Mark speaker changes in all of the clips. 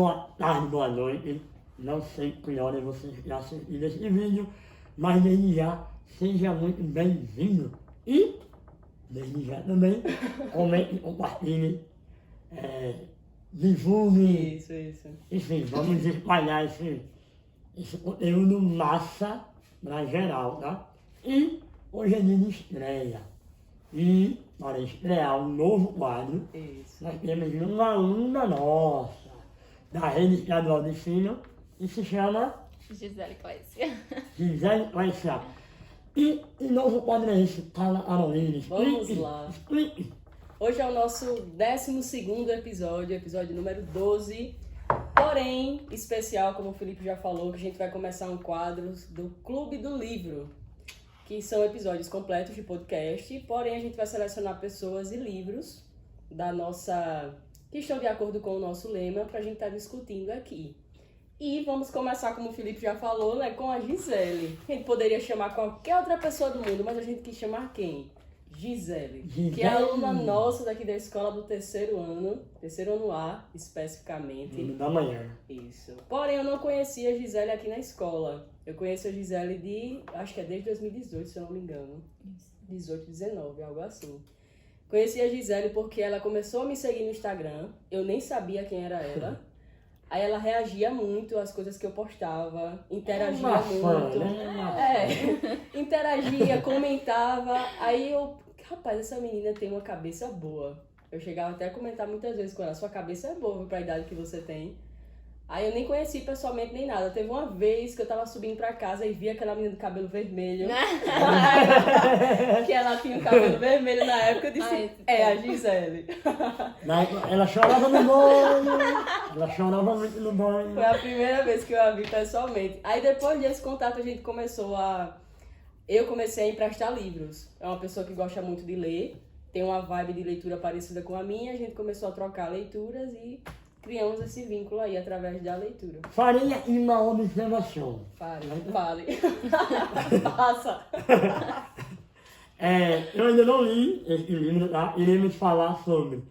Speaker 1: boa tarde, boa noite. Não sei que hora você já assistiu esse vídeo, mas desde já, seja muito bem-vindo. E, desde já também, comente, compartilhe, divulgue.
Speaker 2: Isso.
Speaker 1: Enfim, vamos espalhar esse conteúdo massa pra geral, tá? E hoje é dia de estreia. E para estrear um novo quadro,
Speaker 2: Isso.
Speaker 1: nós temos uma aluna nossa, da Rede Estadual de Ensino, que se chama
Speaker 3: Gisele Clécia.
Speaker 1: Gisele Clécia. E o novo quadro é esse, Fala Carolina.
Speaker 2: Vamos lá.
Speaker 1: Explique.
Speaker 2: Hoje é o nosso 12º episódio, episódio número 12. Porém, especial, como o Felipe já falou, que a gente vai começar um quadro do Clube do Livro, que são episódios completos de podcast, porém a gente vai selecionar pessoas e livros que estão de acordo com o nosso lema para a gente estar discutindo aqui. E vamos começar, como o Felipe já falou, né, com a Gisele. A gente poderia chamar qualquer outra pessoa do mundo, mas a gente quis chamar quem? Gisele, que é aluna nossa daqui da escola do terceiro ano A, especificamente.
Speaker 1: Da manhã.
Speaker 2: Isso. Porém, eu não conhecia a Gisele aqui na escola. Eu conheço a Gisele acho que é desde 2018, se eu não me engano. 18, 19, algo assim. Conheci a Gisele porque ela começou a me seguir no Instagram. Eu nem sabia quem era ela. Aí ela reagia muito às coisas que eu postava, interagia muito. Interagia, comentava. Aí eu, rapaz, essa menina tem uma cabeça boa. Eu chegava até a comentar muitas vezes com ela, sua cabeça é boa pra idade que você tem. Aí eu nem conheci pessoalmente nem nada. Teve uma vez que eu tava subindo pra casa e vi aquela menina do cabelo vermelho. Que ela tinha o cabelo vermelho na época, eu disse, é a Gisele.
Speaker 1: Ela chorava no banho, ela chorava muito no banho.
Speaker 2: Foi a primeira vez que eu a vi pessoalmente. Aí depois desse contato eu comecei a emprestar livros. É uma pessoa que gosta muito de ler, tem uma vibe de leitura parecida com a minha, a gente começou a trocar leituras e criamos esse vínculo aí através da leitura.
Speaker 1: Faria uma observação.
Speaker 2: Fale. Passa.
Speaker 1: Eu ainda não li esse livro, tá? Iremos falar sobre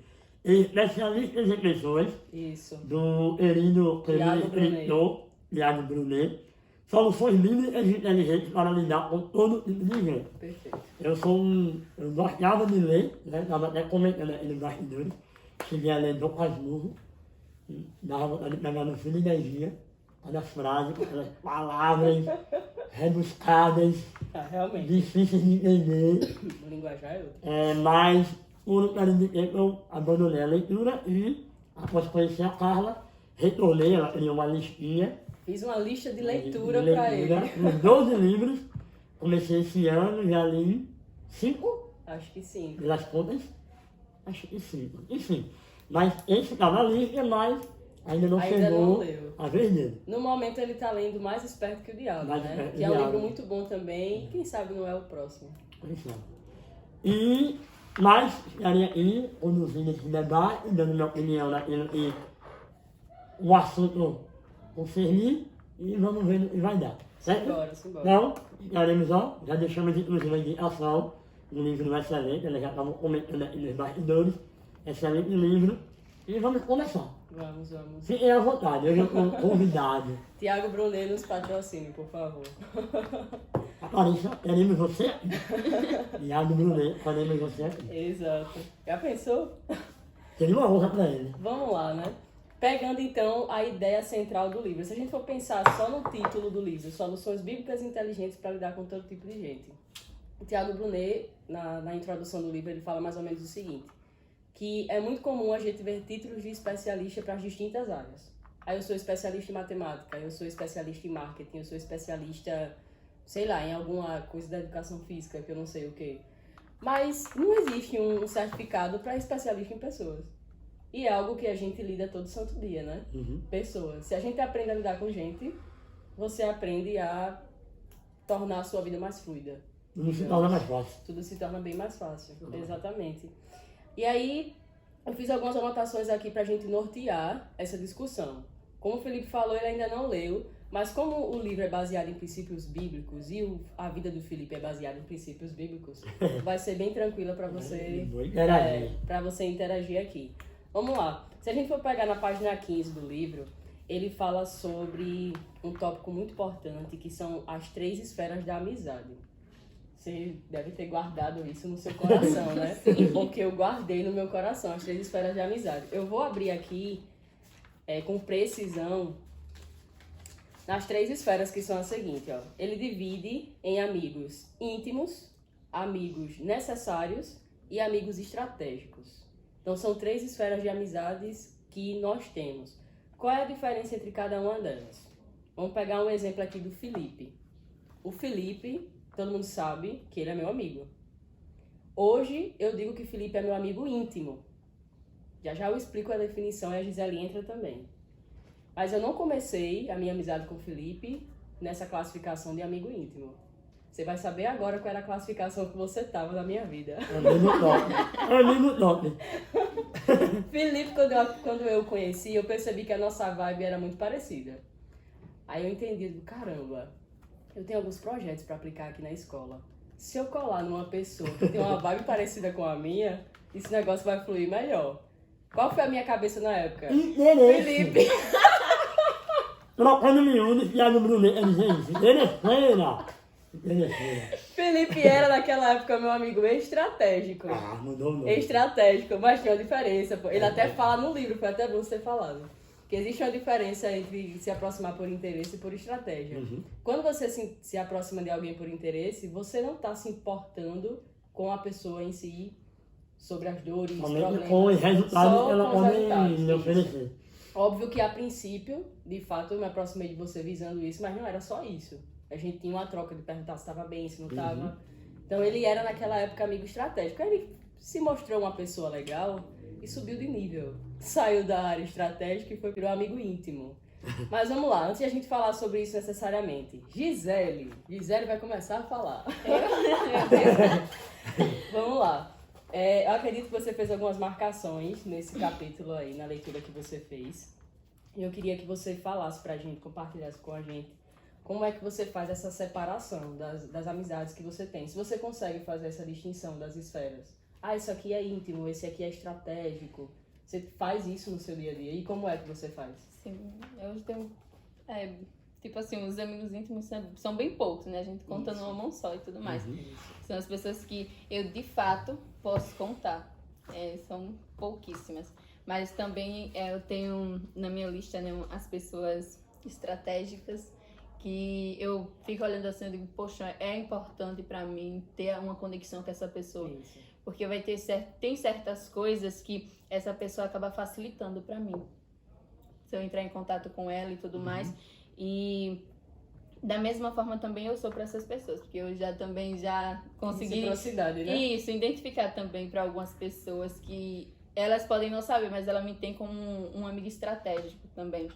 Speaker 1: Especialistas em Pessoas,
Speaker 2: Isso.
Speaker 1: do querido escritor Tiago Brunet. Soluções bíblicas e inteligentes para lidar com todo tipo de gente.
Speaker 2: Perfeito.
Speaker 1: Eu gostava de ler, né? Estava até comentando aqui nos bastidores. Cheguei a ler Dom Casmurro. Dava vontade de pegar no fim de energia, as frases, aquelas palavras rebuscadas,
Speaker 2: Realmente.
Speaker 1: difíceis de entender.
Speaker 2: O linguajar é outro.
Speaker 1: Mas, por um período de tempo, eu abandonei a leitura e, após conhecer a Carla, retornei, ela criou uma listinha.
Speaker 2: Fiz uma lista de leitura para ele.
Speaker 1: Uns 12 livros. Comecei esse ano, já li 5.
Speaker 2: Acho que sim.
Speaker 1: Pelas contas, acho que 5. Enfim, mas esse está na lista, mas ainda não chegou a vez dele.
Speaker 2: No momento ele está lendo Mais Esperto que o Diabo, né? Que é um livro muito bom também. Quem sabe não é o próximo.
Speaker 1: Mas estaria aqui conduzindo esse debate, dando minha opinião naquilo que o assunto concernir e vamos ver o que vai dar. Certo?
Speaker 2: Simbora.
Speaker 1: Então, estaremos, já deixamos inclusive a indicação do livro excelente, eles já estavam comentando aqui nos bastidores. Excelente livro. E vamos começar.
Speaker 2: Vamos.
Speaker 1: Fiquem à vontade, eu já estou convidado.
Speaker 2: Tiago Brunet nos patrocine, por favor.
Speaker 1: Apareça, queremos você aqui. Tiago Brunet, queremos você aqui.
Speaker 2: Exato. Já pensou?
Speaker 1: Seria uma honra para ele.
Speaker 2: Vamos lá, né? Pegando então a ideia central do livro. Se a gente for pensar só no título do livro, Soluções Bíblicas Inteligentes para Lidar com Todo Tipo de Gente. O Tiago Brunet, na introdução do livro, ele fala mais ou menos o seguinte, que é muito comum a gente ver títulos de especialista para as distintas áreas. Aí eu sou especialista em matemática, eu sou especialista em marketing, eu sou especialista, sei lá, em alguma coisa da educação física, que eu não sei o quê. Mas não existe um certificado para especialista em pessoas. E é algo que a gente lida todo santo dia, né? Pessoas. Se a gente aprende a lidar com gente, você aprende a tornar a sua vida mais fluida.
Speaker 1: Tudo se torna mais fácil.
Speaker 2: Tudo se torna bem mais fácil, exatamente. E aí, eu fiz algumas anotações aqui pra gente nortear essa discussão. Como o Felipe falou, ele ainda não leu, mas como o livro é baseado em princípios bíblicos e a vida do Felipe é baseada em princípios bíblicos, vai ser bem tranquila pra você, pra você interagir aqui. Vamos lá. Se a gente for pegar na página 15 do livro, ele fala sobre um tópico muito importante, que são as 3 esferas da amizade. Você deve ter guardado isso no seu coração, né? Porque eu guardei no meu coração as 3 esferas de amizade. Eu vou abrir aqui com precisão nas 3 esferas, que são as seguintes, ó. Ele divide em amigos íntimos, amigos necessários e amigos estratégicos. Então são 3 esferas de amizades que nós temos. Qual é a diferença entre cada uma delas? Vamos pegar um exemplo aqui do Felipe. O Felipe, todo mundo sabe que ele é meu amigo. Hoje eu digo que o Felipe é meu amigo íntimo. Já já eu explico a definição e a Gisele entra também. Mas eu não comecei a minha amizade com o Felipe nessa classificação de amigo íntimo. Você vai saber agora qual era a classificação que você estava na minha vida.
Speaker 1: Amigo top.
Speaker 2: Felipe, quando eu o conheci, eu percebi que a nossa vibe era muito parecida. Aí eu entendi, caramba, eu tenho alguns projetos para aplicar aqui na escola. Se eu colar numa pessoa que tem uma vibe parecida com a minha, esse negócio vai fluir melhor. Qual foi a minha cabeça na época? Felipe!
Speaker 1: Trocando miúdos, Thiago Brunet, gente, Venezuela.
Speaker 2: Felipe era naquela época meu amigo estratégico.
Speaker 1: Mudou não.
Speaker 2: Estratégico, mas tinha uma diferença. Pô. Ele até fala no livro, foi até bom você ter falado. Que existe uma diferença entre se aproximar por interesse e por estratégia. Quando você se aproxima de alguém por interesse, você não está se importando com a pessoa em si, sobre as dores, problemas.
Speaker 1: Com os resultados que ela pode me oferecer.
Speaker 2: Óbvio que a princípio, de fato, eu me aproximei de você visando isso, mas não era só isso. A gente tinha uma troca de perguntar se estava bem, se não estava. Então ele era naquela época amigo estratégico. Aí ele se mostrou uma pessoa legal e subiu de nível. Saiu da área estratégica e foi para o amigo íntimo. Mas vamos lá, antes de a gente falar sobre isso necessariamente. Gisele vai começar a falar. Vamos lá. Eu acredito que você fez algumas marcações nesse capítulo aí, na leitura que você fez. E eu queria que você falasse pra gente, compartilhasse com a gente, como é que você faz essa separação das amizades que você tem. Se você consegue fazer essa distinção das esferas. Isso aqui é íntimo, esse aqui é estratégico. Você faz isso no seu dia a dia? E como é que você faz?
Speaker 3: Sim, eu tenho... tipo assim, os amigos íntimos são bem poucos, né? A gente conta numa mão só e tudo mais. São as pessoas que eu, de fato, posso contar. São pouquíssimas. Mas também eu tenho na minha lista, né, as pessoas estratégicas que eu fico olhando assim e digo, poxa, é importante pra mim ter uma conexão com essa pessoa.
Speaker 2: Isso.
Speaker 3: Porque tem certas coisas que essa pessoa acaba facilitando pra mim. Se eu entrar em contato com ela e tudo mais. E da mesma forma também eu sou para essas pessoas, porque eu já consegui
Speaker 2: reciprocidade, né?
Speaker 3: Isso, identificar também para algumas pessoas que elas podem não saber, mas ela me tem como um amigo estratégico também.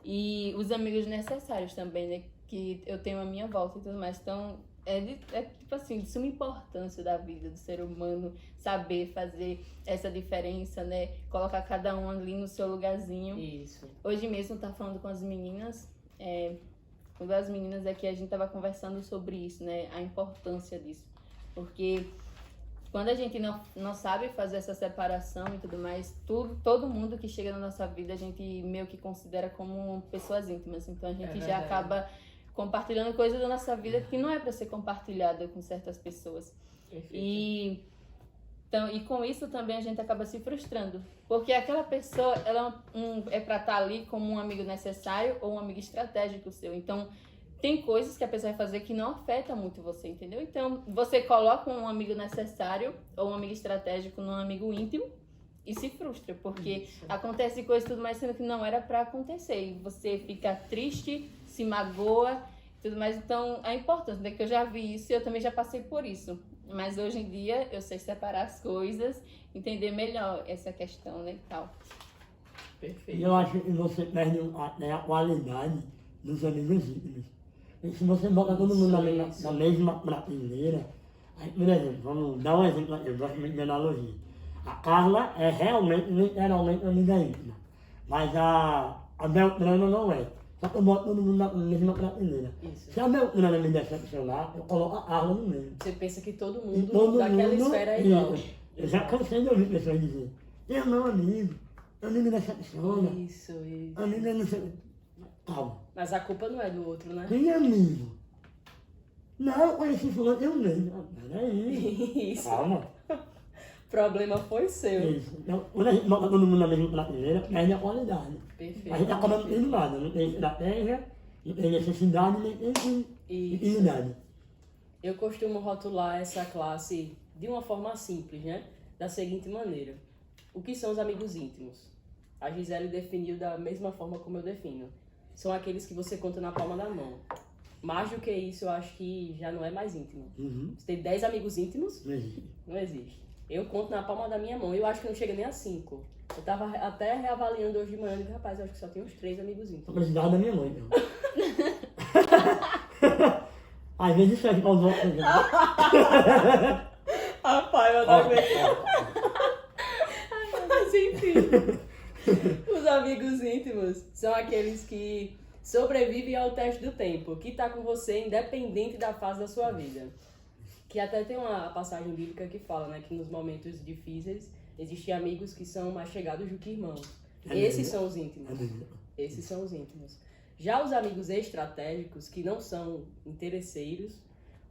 Speaker 3: E os amigos necessários também, né, que eu tenho à minha volta e tudo mais. Então, tipo assim, de suma importância da vida do ser humano saber fazer essa diferença, né? Colocar cada um ali no seu lugarzinho.
Speaker 2: Isso.
Speaker 3: Hoje mesmo tá falando com as meninas, com as meninas aqui, a gente tava conversando sobre isso, né? A importância disso. Porque quando a gente não sabe fazer essa separação e tudo mais, todo mundo que chega na nossa vida, a gente meio que considera como pessoas íntimas. Então a gente já acaba compartilhando coisas da nossa vida que não é para ser compartilhada com certas pessoas. E com isso também a gente acaba se frustrando. Porque aquela pessoa, ela é para estar ali como um amigo necessário ou um amigo estratégico seu. Então, tem coisas que a pessoa vai fazer que não afeta muito você, entendeu? Então, você coloca um amigo necessário ou um amigo estratégico num amigo íntimo e se frustra. Porque acontece coisas e tudo mais sendo que não era para acontecer. E você fica triste, se magoa e tudo mais. Então, é importante, né? Que eu já vi isso e eu também já passei por isso. Mas hoje em dia eu sei separar as coisas, entender melhor essa questão, né, e tal.
Speaker 2: Perfeito.
Speaker 1: E eu acho que você perde até a qualidade dos amigos íntimos. E se você bota todo mundo na mesma prateleira, aí, por exemplo, vamos dar um exemplo aqui, eu gosto muito de analogia. A Carla é realmente, literalmente, uma amiga íntima. Mas a Beltrana não é. Só que eu boto todo mundo na mesma prateleira.
Speaker 2: Isso.
Speaker 1: Se a Beltrana me decepcionar, eu coloco a Carla no meio.
Speaker 2: Você pensa que todo mundo daquela esfera é igual.
Speaker 1: Eu já cansei de ouvir pessoas dizer, eu não, amigo, amigo decepciona,
Speaker 2: Isso, isso.
Speaker 1: amigo não sei. Calma.
Speaker 2: Mas a culpa não é do outro, né?
Speaker 1: Quem é amigo? Não, eu conheci fulano, eu mesmo. Peraí.
Speaker 2: Isso.
Speaker 1: Calma.
Speaker 2: O problema foi seu.
Speaker 1: Isso. Então, quando a gente bota todo mundo na mesma prateleira, perde a qualidade.
Speaker 2: Perfeito.
Speaker 1: A gente acaba não tendo nada, não tem estratégia, não tem necessidade, nem tem
Speaker 2: Isso.
Speaker 1: utilidade.
Speaker 2: Eu costumo rotular essa classe de uma forma simples, né? Da seguinte maneira. O que são os amigos íntimos? A Gisele definiu da mesma forma como eu defino. São aqueles que você conta na palma da mão. Mais do que isso, eu acho que já não é mais íntimo.
Speaker 1: Uhum.
Speaker 2: Você tem 10 amigos íntimos?
Speaker 1: Não existe.
Speaker 2: Não existe. Eu conto na palma da minha mão. Eu acho que não chega nem a 5. Eu tava até reavaliando hoje de manhã e digo, rapaz, eu acho que só tenho uns 3 amigos
Speaker 1: Só
Speaker 2: íntimos.
Speaker 1: precisava da minha mãe, então. Às vezes serve para os outros.
Speaker 2: Rapaz, eu não aguento. Mas enfim. Os amigos íntimos são aqueles que sobrevivem ao teste do tempo, que tá com você independente da fase da sua vida. Que até tem uma passagem bíblica que fala, né, que nos momentos difíceis existem amigos que são mais chegados do que irmãos. Esses são os íntimos. Esses são os íntimos. Já os amigos estratégicos, que não são interesseiros,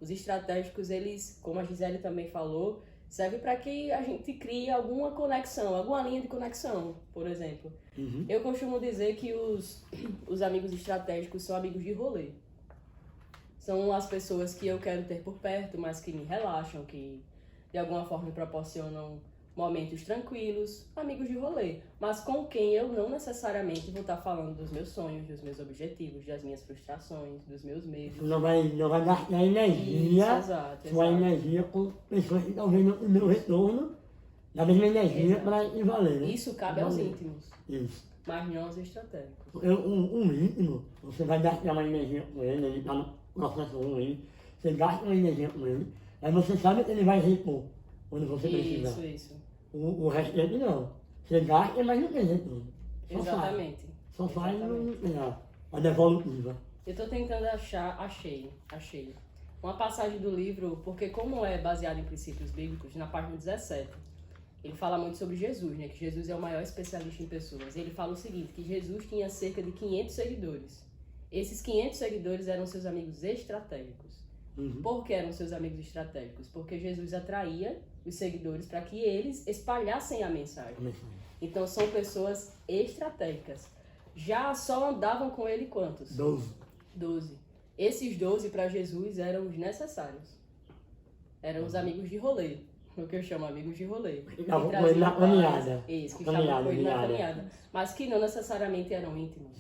Speaker 2: os estratégicos, eles, como a Gisele também falou, servem para que a gente crie alguma conexão, alguma linha de conexão, por exemplo.
Speaker 1: Uhum.
Speaker 2: Eu costumo dizer que os amigos estratégicos são amigos de rolê. São as pessoas que eu quero ter por perto, mas que me relaxam, que de alguma forma me proporcionam momentos tranquilos, amigos de rolê, mas com quem eu não necessariamente vou estar falando dos meus sonhos, dos meus objetivos, das minhas frustrações, dos meus medos.
Speaker 1: Não vai gastar energia,
Speaker 2: Exato,
Speaker 1: sua
Speaker 2: exato.
Speaker 1: energia com pessoas que estão vendo o meu retorno da mesma energia para ir valer, né?
Speaker 2: Isso cabe aos
Speaker 1: Valer.
Speaker 2: íntimos,
Speaker 1: Isso.
Speaker 2: mas não aos estratégicos.
Speaker 1: Um íntimo, você vai gastar uma energia com ele, ele está no processo ruim, você gasta uma energia com ele, aí você sabe que ele vai repor quando você precisar.
Speaker 2: Isso.
Speaker 1: O restante não. Você gasta, mas não tem retorno. Só faz.
Speaker 2: Exatamente.
Speaker 1: Só faz e não
Speaker 2: Exatamente.
Speaker 1: tem a devolutiva.
Speaker 2: Eu tô tentando achei. Uma passagem do livro, porque como é baseado em princípios bíblicos, na página 17, ele fala muito sobre Jesus, né? Que Jesus é o maior especialista em pessoas. Ele fala o seguinte, que Jesus tinha cerca de 500 seguidores. Esses 500 seguidores eram seus amigos estratégicos.
Speaker 1: Uhum.
Speaker 2: Por que eram seus amigos estratégicos? Porque Jesus atraía os seguidores para que eles espalhassem a mensagem. Então são pessoas estratégicas. Já só andavam com ele quantos? 12. Esses 12 para Jesus eram os necessários. Eram os amigos de rolê. O que eu chamo amigos de rolê. Que
Speaker 1: Estavam com
Speaker 2: traziam
Speaker 1: ele na
Speaker 2: paz.
Speaker 1: caminhada.
Speaker 2: Isso, que
Speaker 1: Caminhada,
Speaker 2: estavam com ele na
Speaker 1: caminhada.
Speaker 2: caminhada. Mas que não necessariamente eram íntimos.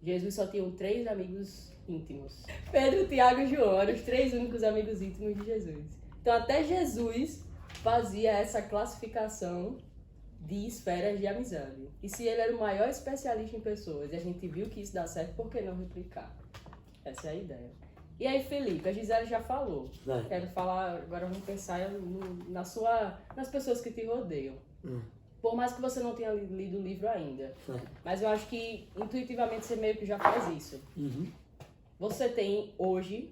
Speaker 2: Jesus só tinha 3 amigos íntimos. Pedro, Tiago e João eram os 3 únicos amigos íntimos de Jesus. Então até Jesus fazia essa classificação de esferas de amizade. E se ele era o maior especialista em pessoas e a gente viu que isso dá certo, por que não replicar? Essa é a ideia. E aí, Felipe, a Gisele já falou.
Speaker 1: Vai.
Speaker 2: Quero falar, agora vamos pensar nas pessoas que te rodeiam. Por mais que você não tenha lido o livro ainda.
Speaker 1: Certo.
Speaker 2: Mas eu acho que intuitivamente você meio que já faz isso.
Speaker 1: Uhum.
Speaker 2: Você tem hoje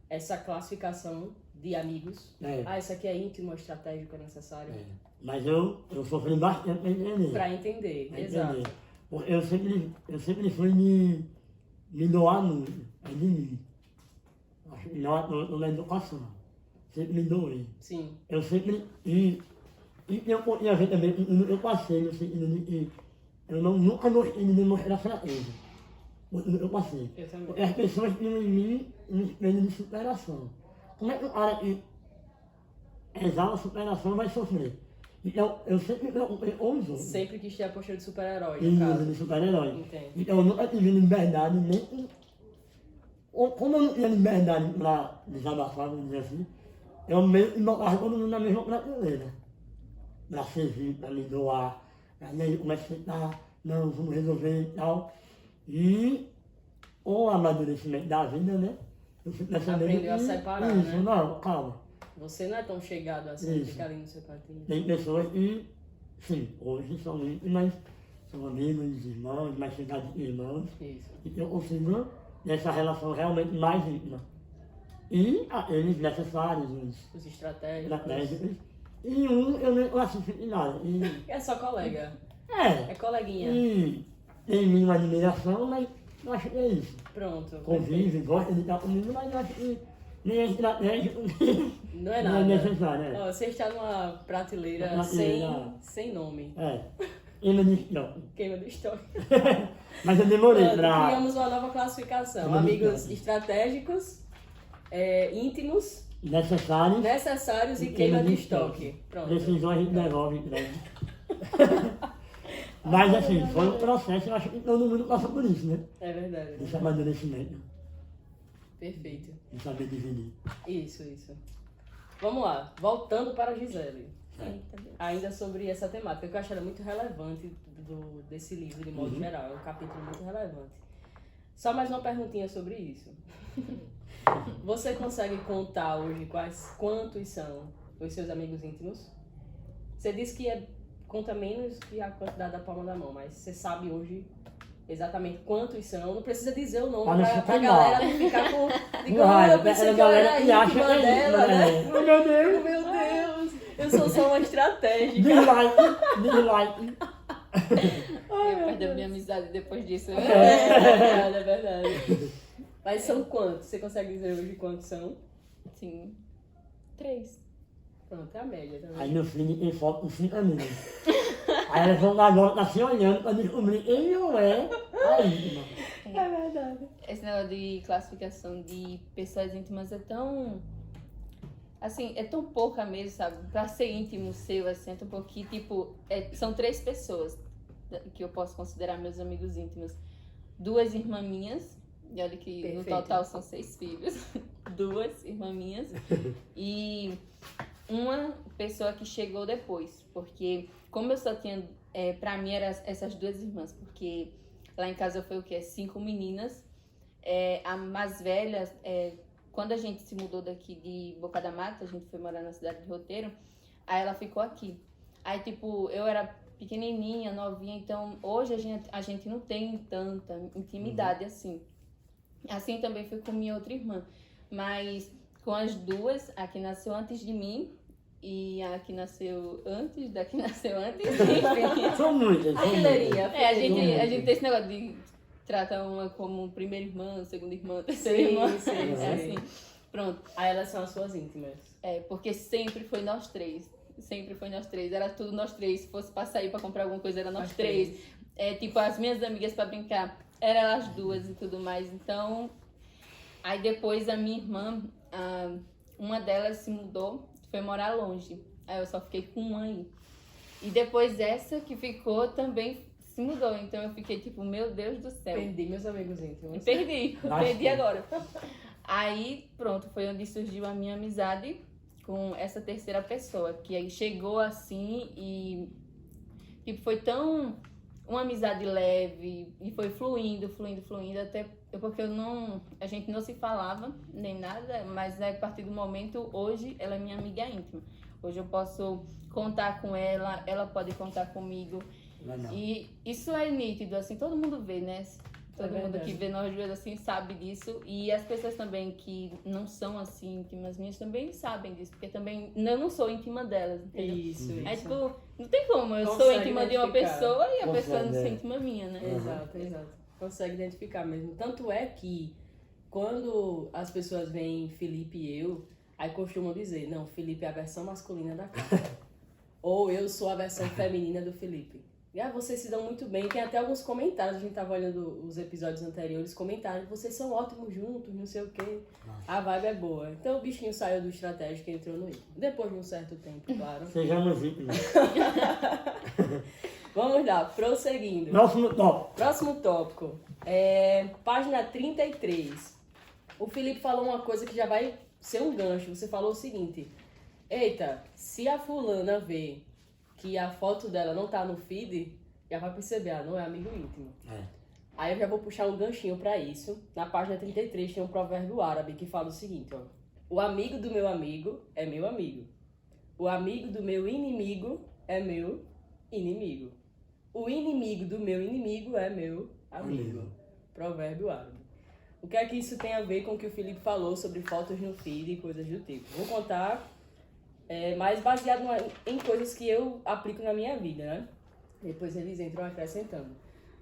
Speaker 2: essa classificação de amigos.
Speaker 1: É.
Speaker 2: Ah, isso aqui é íntimo, estratégico, é necessário.
Speaker 1: É. Mas eu sofri bastante para entender.
Speaker 2: Pra entender,
Speaker 1: Pra
Speaker 2: exato.
Speaker 1: entender. Porque eu sempre fui me doar muito, é de mim. Acho que na educação. Sempre me doei.
Speaker 2: Sim,
Speaker 1: Eu sempre. E tem um pouquinho a ver também com o que eu passei, no sentido de que eu nunca gostei de demonstrar fraqueza. Eu passei.
Speaker 2: eu também.
Speaker 1: Porque as pessoas tinham em mim um espelho de superação. Como é que o cara que exala a superação vai sofrer? Então, eu sempre me preocupei com os outros.
Speaker 2: Sempre quis ter a postura de super-herói, no
Speaker 1: Isso,
Speaker 2: caso.
Speaker 1: de super-herói.
Speaker 2: Entendo.
Speaker 1: Então, eu nunca tive liberdade nem com... Como eu não tinha liberdade pra desabafar, vamos dizer assim, eu meio que botava todo mundo na mesma prateleira. Pra servir, pra me doar, pra aí como é que você tá, não, vamos resolver e tal. E com o amadurecimento da vida, né? Eu fui percebendo
Speaker 2: Aprendeu a
Speaker 1: que
Speaker 2: separar,
Speaker 1: isso,
Speaker 2: né?
Speaker 1: não, calma.
Speaker 2: Você não é tão chegado assim,
Speaker 1: Isso.
Speaker 2: fica ali no seu cantinho.
Speaker 1: Tem pessoas que, sim, hoje são íntimas, são amigos, irmãos, mais chegados que irmãos.
Speaker 2: Isso.
Speaker 1: E eu consigo ter essa relação realmente mais íntima. E aqueles necessários, os
Speaker 2: Os estratégicos.
Speaker 1: estratégicos. E um eu nem classifico em nada. E
Speaker 2: É só colega.
Speaker 1: É.
Speaker 2: É coleguinha.
Speaker 1: E tem mínima admiração, mas eu acho que é isso.
Speaker 2: Pronto.
Speaker 1: Convive, gosta de estar comigo, mas eu acho que nem é estratégico,
Speaker 2: Não é
Speaker 1: não
Speaker 2: nada.
Speaker 1: é necessário, né?
Speaker 2: Ó, você está numa prateleira,
Speaker 1: Uma prateleira.
Speaker 2: sem nome.
Speaker 1: É. Ele me disse, não.
Speaker 2: Queima do estoque.
Speaker 1: Mas eu demorei
Speaker 2: Pronto,
Speaker 1: pra...
Speaker 2: criamos uma nova classificação.
Speaker 1: Queima do
Speaker 2: Amigos
Speaker 1: estoque.
Speaker 2: estratégicos, íntimos,
Speaker 1: Necessário.
Speaker 2: necessários e queima de estoque. Pronto.
Speaker 1: Decisões a gente devolve pra ele. Mas assim, foi um processo, eu acho que todo mundo passa por isso, né?
Speaker 2: É verdade.
Speaker 1: Esse amadurecimento,
Speaker 2: Perfeito.
Speaker 1: de saber dividir.
Speaker 2: Isso. Vamos lá. Voltando para a Gisele.
Speaker 3: Eita, Deus.
Speaker 2: Ainda sobre essa temática, que eu acho ela muito relevante desse livro, de modo
Speaker 1: Uhum.
Speaker 2: geral. É um capítulo muito relevante. Só mais uma perguntinha sobre isso. Você consegue contar hoje quantos são os seus amigos íntimos? Você disse que conta menos que a quantidade da palma da mão, mas você sabe hoje exatamente quantos são? Não precisa dizer o nome
Speaker 1: Pra não
Speaker 2: pra
Speaker 1: ficar
Speaker 2: galera
Speaker 1: mal.
Speaker 2: não ficar com... Digo,
Speaker 1: Ai,
Speaker 2: eu pensei
Speaker 1: a
Speaker 2: que eu era
Speaker 1: galera que acha
Speaker 2: íntima
Speaker 1: que é
Speaker 2: dela,
Speaker 1: isso,
Speaker 2: né?
Speaker 1: né? Oh, meu Deus!
Speaker 2: Meu Deus, eu sou só uma estratégica.
Speaker 1: Dislike.
Speaker 3: Eu perdi a minha amizade depois disso.
Speaker 2: É verdade. Mas são quantos? Você consegue dizer hoje quantos são?
Speaker 3: Sim. 3.
Speaker 2: Pronto, é a média também.
Speaker 1: Aí meu filho tem foto com 5 amigos. Aí elas vão dar volta assim olhando pra descobrir quem não é a íntima.
Speaker 2: É verdade.
Speaker 3: Esse negócio de classificação de pessoas íntimas é tão... Assim, é tão pouca mesmo, sabe? Pra ser íntimo seu, assim, é tão pouquinho. Tipo, são 3 pessoas que eu posso considerar meus amigos íntimos. 2 irmãs minhas, e olha que no
Speaker 2: Perfeito.
Speaker 3: total são 6 filhos. 2 irmãs minhas. E uma pessoa que chegou depois. Porque, como eu só tinha... pra mim, eram essas 2 irmãs. Porque lá em casa foi o quê? 5 meninas. A mais velha... Quando a gente se mudou daqui de Boca da Mata, a gente foi morar na cidade de Roteiro, aí ela ficou aqui. Aí, tipo, eu era pequenininha, novinha, então hoje a gente não tem tanta intimidade assim. Assim também foi com minha outra irmã. Mas com as 2, a que nasceu antes de mim e a que nasceu antes, da que nasceu antes, enfim.
Speaker 1: São muitas.
Speaker 2: A fileirinha.
Speaker 3: A gente tem esse negócio de trata uma como primeira irmã, segunda irmã, terceira
Speaker 2: Sim,
Speaker 3: irmã.
Speaker 2: sim,
Speaker 3: É
Speaker 2: sim.
Speaker 3: assim. Pronto.
Speaker 2: Aí elas são as suas íntimas.
Speaker 3: Porque sempre foi nós 3. Sempre foi nós 3. Era tudo nós 3. Se fosse pra sair pra comprar alguma coisa, era nós 3. Tipo, as minhas amigas pra brincar, eram elas 2 e tudo mais. Então, aí depois a minha irmã, uma delas se mudou, foi morar longe. Aí eu só fiquei com uma aí. E depois essa que ficou também se mudou. Então eu fiquei tipo, meu Deus do céu.
Speaker 2: Perdi meus amigos íntimos.
Speaker 3: Perdi agora. Aí, pronto, foi onde surgiu a minha amizade com essa terceira pessoa, que aí chegou assim e tipo, foi tão uma amizade leve e foi fluindo, até porque a gente não se falava nem nada, mas a partir do momento, hoje, ela é minha amiga íntima. Hoje eu posso contar com ela, ela pode contar comigo.
Speaker 1: Legal.
Speaker 3: E isso é nítido, assim, todo mundo vê, né? Todo mundo
Speaker 2: verdade.
Speaker 3: que vê nós duas assim sabe disso. E as pessoas também que não são assim íntimas minhas também sabem disso. Porque também eu não sou íntima delas, entendeu?
Speaker 2: Isso.
Speaker 3: Aí, tipo, não tem como. Eu sou
Speaker 2: Consegue
Speaker 3: íntima de uma
Speaker 2: identificar.
Speaker 3: pessoa e a
Speaker 1: Consegue,
Speaker 3: pessoa não
Speaker 1: é.
Speaker 3: ser íntima minha, né?
Speaker 2: Exato. Consegue identificar mesmo. Tanto é que quando as pessoas veem Felipe e eu, aí costumam dizer, não, Felipe é a versão masculina da Carla. Ou eu sou a versão feminina do Felipe. E vocês se dão muito bem. Tem até alguns comentários, a gente tava olhando os episódios anteriores, comentários, vocês são ótimos juntos, não sei o quê. A vibe é boa. Então o bichinho saiu do estratégico e entrou no íntimo. Depois de um certo tempo, claro.
Speaker 1: Sejamos íntimos.
Speaker 2: Vamos lá, prosseguindo.
Speaker 1: Próximo tópico.
Speaker 2: Próximo tópico. Página 33. O Felipe falou uma coisa que já vai ser um gancho. Você falou o seguinte: eita, se a fulana vê que a foto dela não tá no feed, já vai perceber, não é amigo íntimo. Aí eu já vou puxar um ganchinho pra isso. Na página 33 tem um provérbio árabe que fala o seguinte, ó: o amigo do meu amigo é meu amigo. O amigo do meu inimigo é meu inimigo. O inimigo do meu inimigo é meu amigo. Provérbio árabe. O que é que isso tem a ver com o que o Felipe falou sobre fotos no feed e coisas do tipo? Vou contar, mas baseado em coisas que eu aplico na minha vida, né? Depois eles entram acrescentando.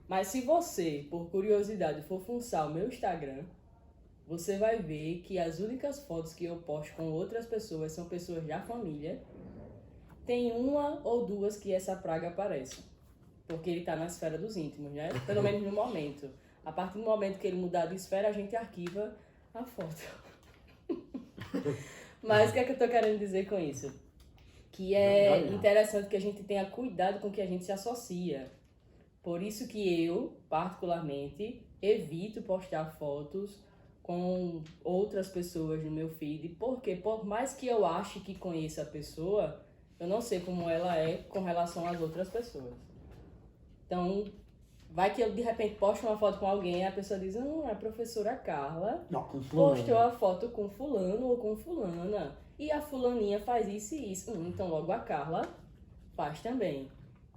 Speaker 2: Mas se você, por curiosidade, for fuçar o meu Instagram, você vai ver que as únicas fotos que eu posto com outras pessoas são pessoas da família. Tem uma ou duas que essa praga aparece. Porque ele tá na esfera dos íntimos, né? Pelo menos no momento. A partir do momento que ele mudar de esfera, a gente arquiva a foto. Mas o que é que eu tô querendo dizer com isso? Que é interessante que a gente tenha cuidado com o que a gente se associa. Por isso que eu, particularmente, evito postar fotos com outras pessoas no meu feed. Porque por mais que eu ache que conheça a pessoa, eu não sei como ela é com relação às outras pessoas. Então, vai que eu de repente posto uma foto com alguém e a pessoa diz, a professora Carla postou a foto com fulano ou com fulana. E a fulaninha faz isso e isso. Então logo a Carla faz também.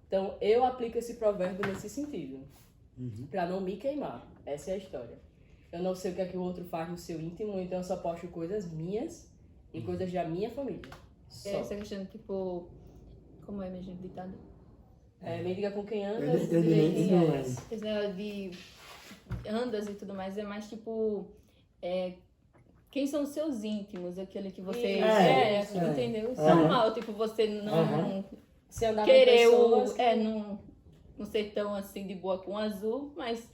Speaker 2: Então eu aplico esse provérbio nesse sentido. Pra não me queimar. Essa é a história. Eu não sei o que é que o outro faz no seu íntimo, então eu só posto coisas minhas e coisas da minha família. Só.
Speaker 3: Essa questão, tipo... Como é mesmo ditado?
Speaker 2: Me diga com quem andas,
Speaker 1: Eu
Speaker 2: direi quem
Speaker 1: não
Speaker 2: és.
Speaker 3: Esse negócio de andas e tudo mais é mais tipo... quem são os seus íntimos? Aquele que você... entendeu? Isso é normal, tipo, você não...
Speaker 2: Se andar
Speaker 3: querer
Speaker 2: com pessoas...
Speaker 3: não ser tão assim de boa com o azul, mas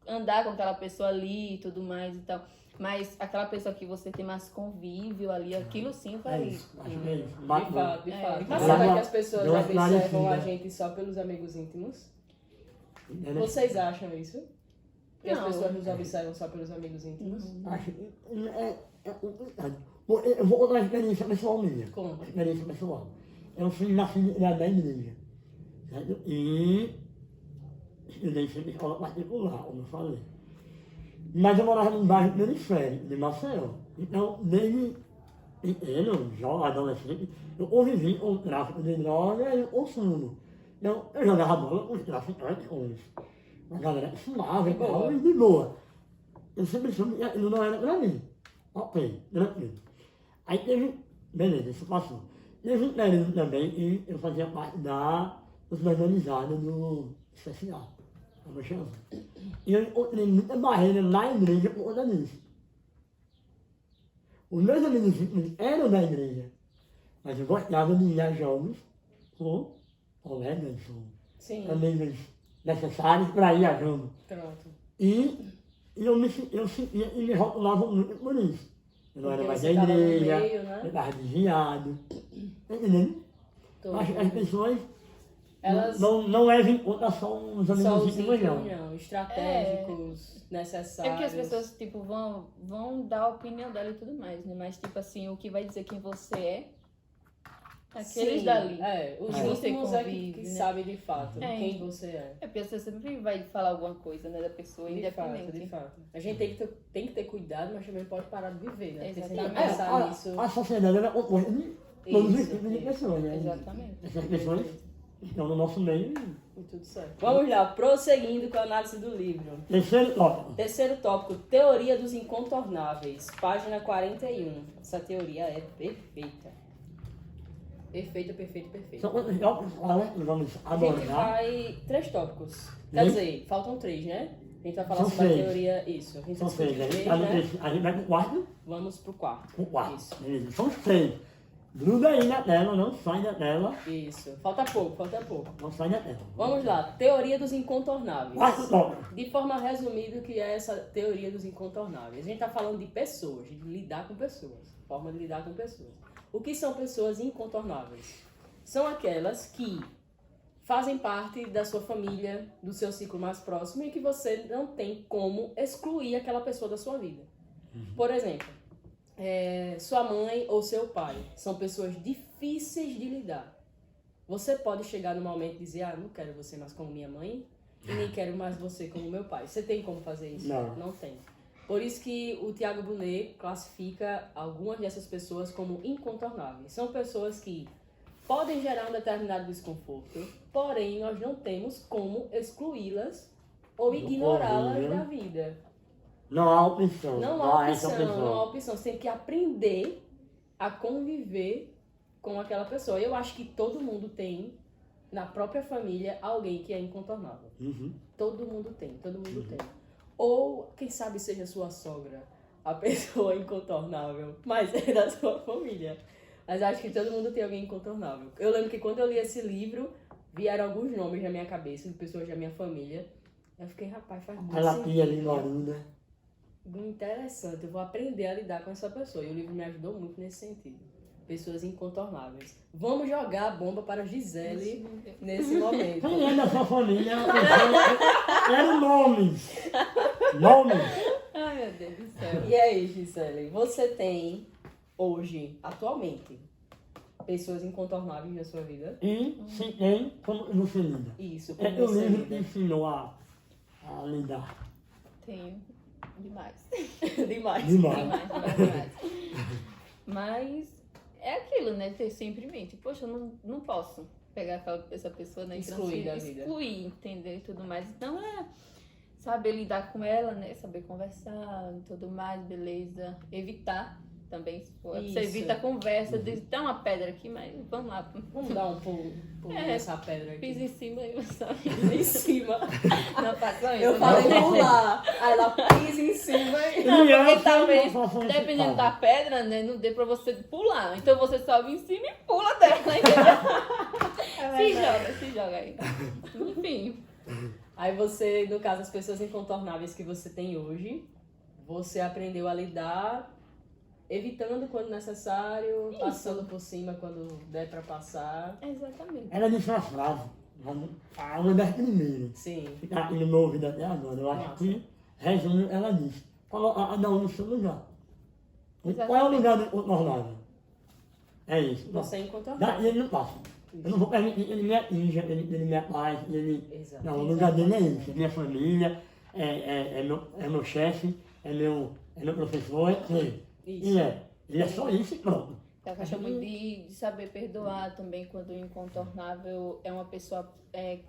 Speaker 3: andar com aquela pessoa ali e tudo mais e tal. Mas aquela pessoa que você tem mais convívio ali, aquilo sim vai...
Speaker 1: Acho que é isso.
Speaker 2: De fato, de fato. Mas
Speaker 1: Deu
Speaker 2: será
Speaker 1: uma-
Speaker 2: que as pessoas
Speaker 1: deu uma
Speaker 2: observam
Speaker 1: esclarecida.
Speaker 2: a gente só pelos amigos íntimos?
Speaker 1: Entendeu?
Speaker 2: Vocês acham isso? Que as
Speaker 3: Não.
Speaker 2: pessoas nos observam só pelos amigos íntimos?
Speaker 1: Acho que é complicado. Eu vou contar uma experiência pessoal minha.
Speaker 2: Conta.
Speaker 1: Experiência pessoal. Eu fui nascido na igreja. Certo? E estudei sempre em escola particular, como eu falei. Mas eu morava num bairro periférico de Maceió. Então, desde pequeno, jovem, adolescente, eu convivi com o tráfico de droga e o consumo. Então, eu jogava bola com os traficantes, com a galera que fumava e tal, e de boa. Eu sempre soube que aquilo não era pra mim. Ok, tranquilo. Aí teve, beleza, isso passou. Teve um período também que eu fazia parte dos organizados do especial. Como chama? E eu encontrei muita barreira na igreja por conta disso. Os meus amigos íntimos eram da igreja, mas eu gostava de ir a jogos com colegas,
Speaker 2: Sim.
Speaker 1: com amigos necessários para ir a jogo.
Speaker 2: Pronto.
Speaker 1: E eu sentia e me rotulavam muito por isso. Eu não era
Speaker 2: Porque
Speaker 1: mais
Speaker 2: você
Speaker 1: da
Speaker 2: tava no
Speaker 1: igreja,
Speaker 2: meio, né?
Speaker 1: eu estava desviado. Tá entendendo? Acho que as pessoas
Speaker 2: Elas
Speaker 1: não levam em conta só os
Speaker 2: só
Speaker 1: amigos
Speaker 2: os
Speaker 1: íntimos,
Speaker 2: íntimos,
Speaker 1: não.
Speaker 2: não. Estratégicos,
Speaker 3: É
Speaker 2: necessários.
Speaker 3: porque as pessoas, tipo, vão dar a opinião dela e tudo mais, né? Mas, tipo assim, o que vai dizer quem você é, aqueles
Speaker 2: Sim,
Speaker 3: dali.
Speaker 2: os
Speaker 3: Que você
Speaker 2: íntimos é
Speaker 3: convive,
Speaker 2: que
Speaker 3: né?
Speaker 2: sabem de fato
Speaker 3: É.
Speaker 2: quem você é.
Speaker 3: É porque você sempre vai falar alguma coisa, né, da pessoa,
Speaker 2: De fato,
Speaker 3: independente.
Speaker 2: de fato. A gente tem que ter cuidado, mas também pode parar de viver, né? Porque se a gente
Speaker 3: Exatamente.
Speaker 2: pensar nisso...
Speaker 1: A sociedade ela é composta de todos os
Speaker 2: Isso,
Speaker 1: tipos de
Speaker 2: isso.
Speaker 1: pessoas, né?
Speaker 3: Exatamente.
Speaker 1: Essas pessoas estão no nosso meio.
Speaker 2: E tudo certo. Vamos lá, prosseguindo com a análise do livro.
Speaker 1: Terceiro tópico.
Speaker 2: Terceiro tópico, teoria dos incontornáveis, página 41. Essa teoria é perfeita. Perfeita, perfeita, perfeita.
Speaker 1: São quantos tópicos que vamos
Speaker 2: A gente
Speaker 1: abordar?
Speaker 2: vai... 3 tópicos. Quer dizer, faltam 3, né? A gente vai falar
Speaker 1: São
Speaker 2: sobre a
Speaker 1: 6.
Speaker 2: teoria... Isso. A gente
Speaker 1: São
Speaker 2: discute
Speaker 1: 6, né?
Speaker 2: 3,
Speaker 1: Tá no
Speaker 2: né?
Speaker 1: terceiro. A gente vai pro quarto?
Speaker 2: Vamos pro quarto.
Speaker 1: Pro quarto.
Speaker 2: Isso.
Speaker 1: Beleza. São 6. Gruda aí na tela, não sai da tela.
Speaker 2: Isso. Falta pouco, falta pouco.
Speaker 1: Não sai da tela.
Speaker 2: Vamos lá. Teoria dos incontornáveis.
Speaker 1: Quarto tópico.
Speaker 2: De forma resumida, o que é essa teoria dos incontornáveis? A gente está falando de pessoas, de lidar com pessoas. Forma de lidar com pessoas. O que são pessoas incontornáveis? São aquelas que fazem parte da sua família, do seu ciclo mais próximo e que você não tem como excluir aquela pessoa da sua vida. Por exemplo, sua mãe ou seu pai são pessoas difíceis de lidar. Você pode chegar no momento e dizer, não quero você mais como minha mãe e nem quero mais você como meu pai. Você tem como fazer isso?
Speaker 1: Não.
Speaker 2: Não tem. Por isso que o Tiago Brunet classifica algumas dessas pessoas como incontornáveis. São pessoas que podem gerar um determinado desconforto, porém nós não temos como excluí-las ou ignorá-las da vida.
Speaker 1: Não há opção.
Speaker 2: Não há
Speaker 1: essa
Speaker 2: opção, não há opção. Você tem que aprender a conviver com aquela pessoa. Eu acho que todo mundo tem na própria família alguém que é incontornável.
Speaker 1: Uhum.
Speaker 2: Todo mundo tem, todo mundo tem. Ou, quem sabe, seja sua sogra, a pessoa incontornável, mas é da sua família. Mas acho que todo mundo tem alguém incontornável. Eu lembro que quando eu li esse livro, vieram alguns nomes na minha cabeça, de pessoas da minha família. Eu fiquei, rapaz, faz muito
Speaker 1: Ela
Speaker 2: sentido.
Speaker 1: tinha ali Lorina.
Speaker 2: Interessante, eu vou aprender a lidar com essa pessoa. E o livro me ajudou muito nesse sentido. Pessoas incontornáveis. Vamos jogar a bomba para Gisele nesse momento.
Speaker 1: Quem é da sua família? Eram nomes. Nomes.
Speaker 3: Ai, meu Deus do céu.
Speaker 2: E aí, Gisele, você tem hoje, atualmente, pessoas incontornáveis na sua vida?
Speaker 1: E se tem, como você lida?
Speaker 2: Isso, como
Speaker 1: É o
Speaker 2: você
Speaker 1: livro que
Speaker 2: lida?
Speaker 1: ensinou a lidar.
Speaker 3: Tenho demais.
Speaker 2: Demais.
Speaker 1: Demais.
Speaker 3: Demais. Mas é aquilo, né? Ter sempre em mente. Poxa, eu não posso pegar essa pessoa, né? e
Speaker 2: Excluir da vida.
Speaker 3: Excluir, entender e tudo mais. Então saber lidar com ela, né? Saber conversar e tudo mais, beleza. Evitar também, se for. Você
Speaker 2: Isso.
Speaker 3: evita a conversa, diz, tem uma pedra aqui, mas vamos lá.
Speaker 2: Vamos dar um pulo nessa pedra aqui.
Speaker 3: Pisa em cima e você
Speaker 2: Pisa em cima.
Speaker 3: não faça isso.
Speaker 2: Eu
Speaker 3: né?
Speaker 2: falei pular. Aí ela pisa em cima e...
Speaker 3: Porque talvez,
Speaker 1: faço esse
Speaker 3: dependendo
Speaker 1: caso.
Speaker 3: da pedra, né, não dê pra você pular. Então você sobe em cima e pula dela, entendeu? Se joga aí. Enfim.
Speaker 2: Aí você, no caso, as pessoas incontornáveis que você tem hoje, você aprendeu a lidar evitando quando necessário,
Speaker 3: Isso.
Speaker 2: passando por cima quando der pra passar.
Speaker 3: Exatamente.
Speaker 1: Ela disse uma frase, uma das primeiras,
Speaker 2: Sim.
Speaker 1: que está aqui no meu ouvido até agora. Eu acho que, resumo, ela disse, coloca cada um no seu lugar. E qual é o lugar do incontornável? É isso.
Speaker 2: Você é incontornável.
Speaker 1: Daí ele não passa. Eu não vou permitir que ele me atinja, ele me apague, ele...
Speaker 2: Exato.
Speaker 1: Não, o lugar dele é isso, é minha família, é meu chefe, é meu professor, é ele.
Speaker 2: Isso.
Speaker 1: Ele é só isso e pronto.
Speaker 3: Eu acho muito de saber perdoar também quando o incontornável é uma pessoa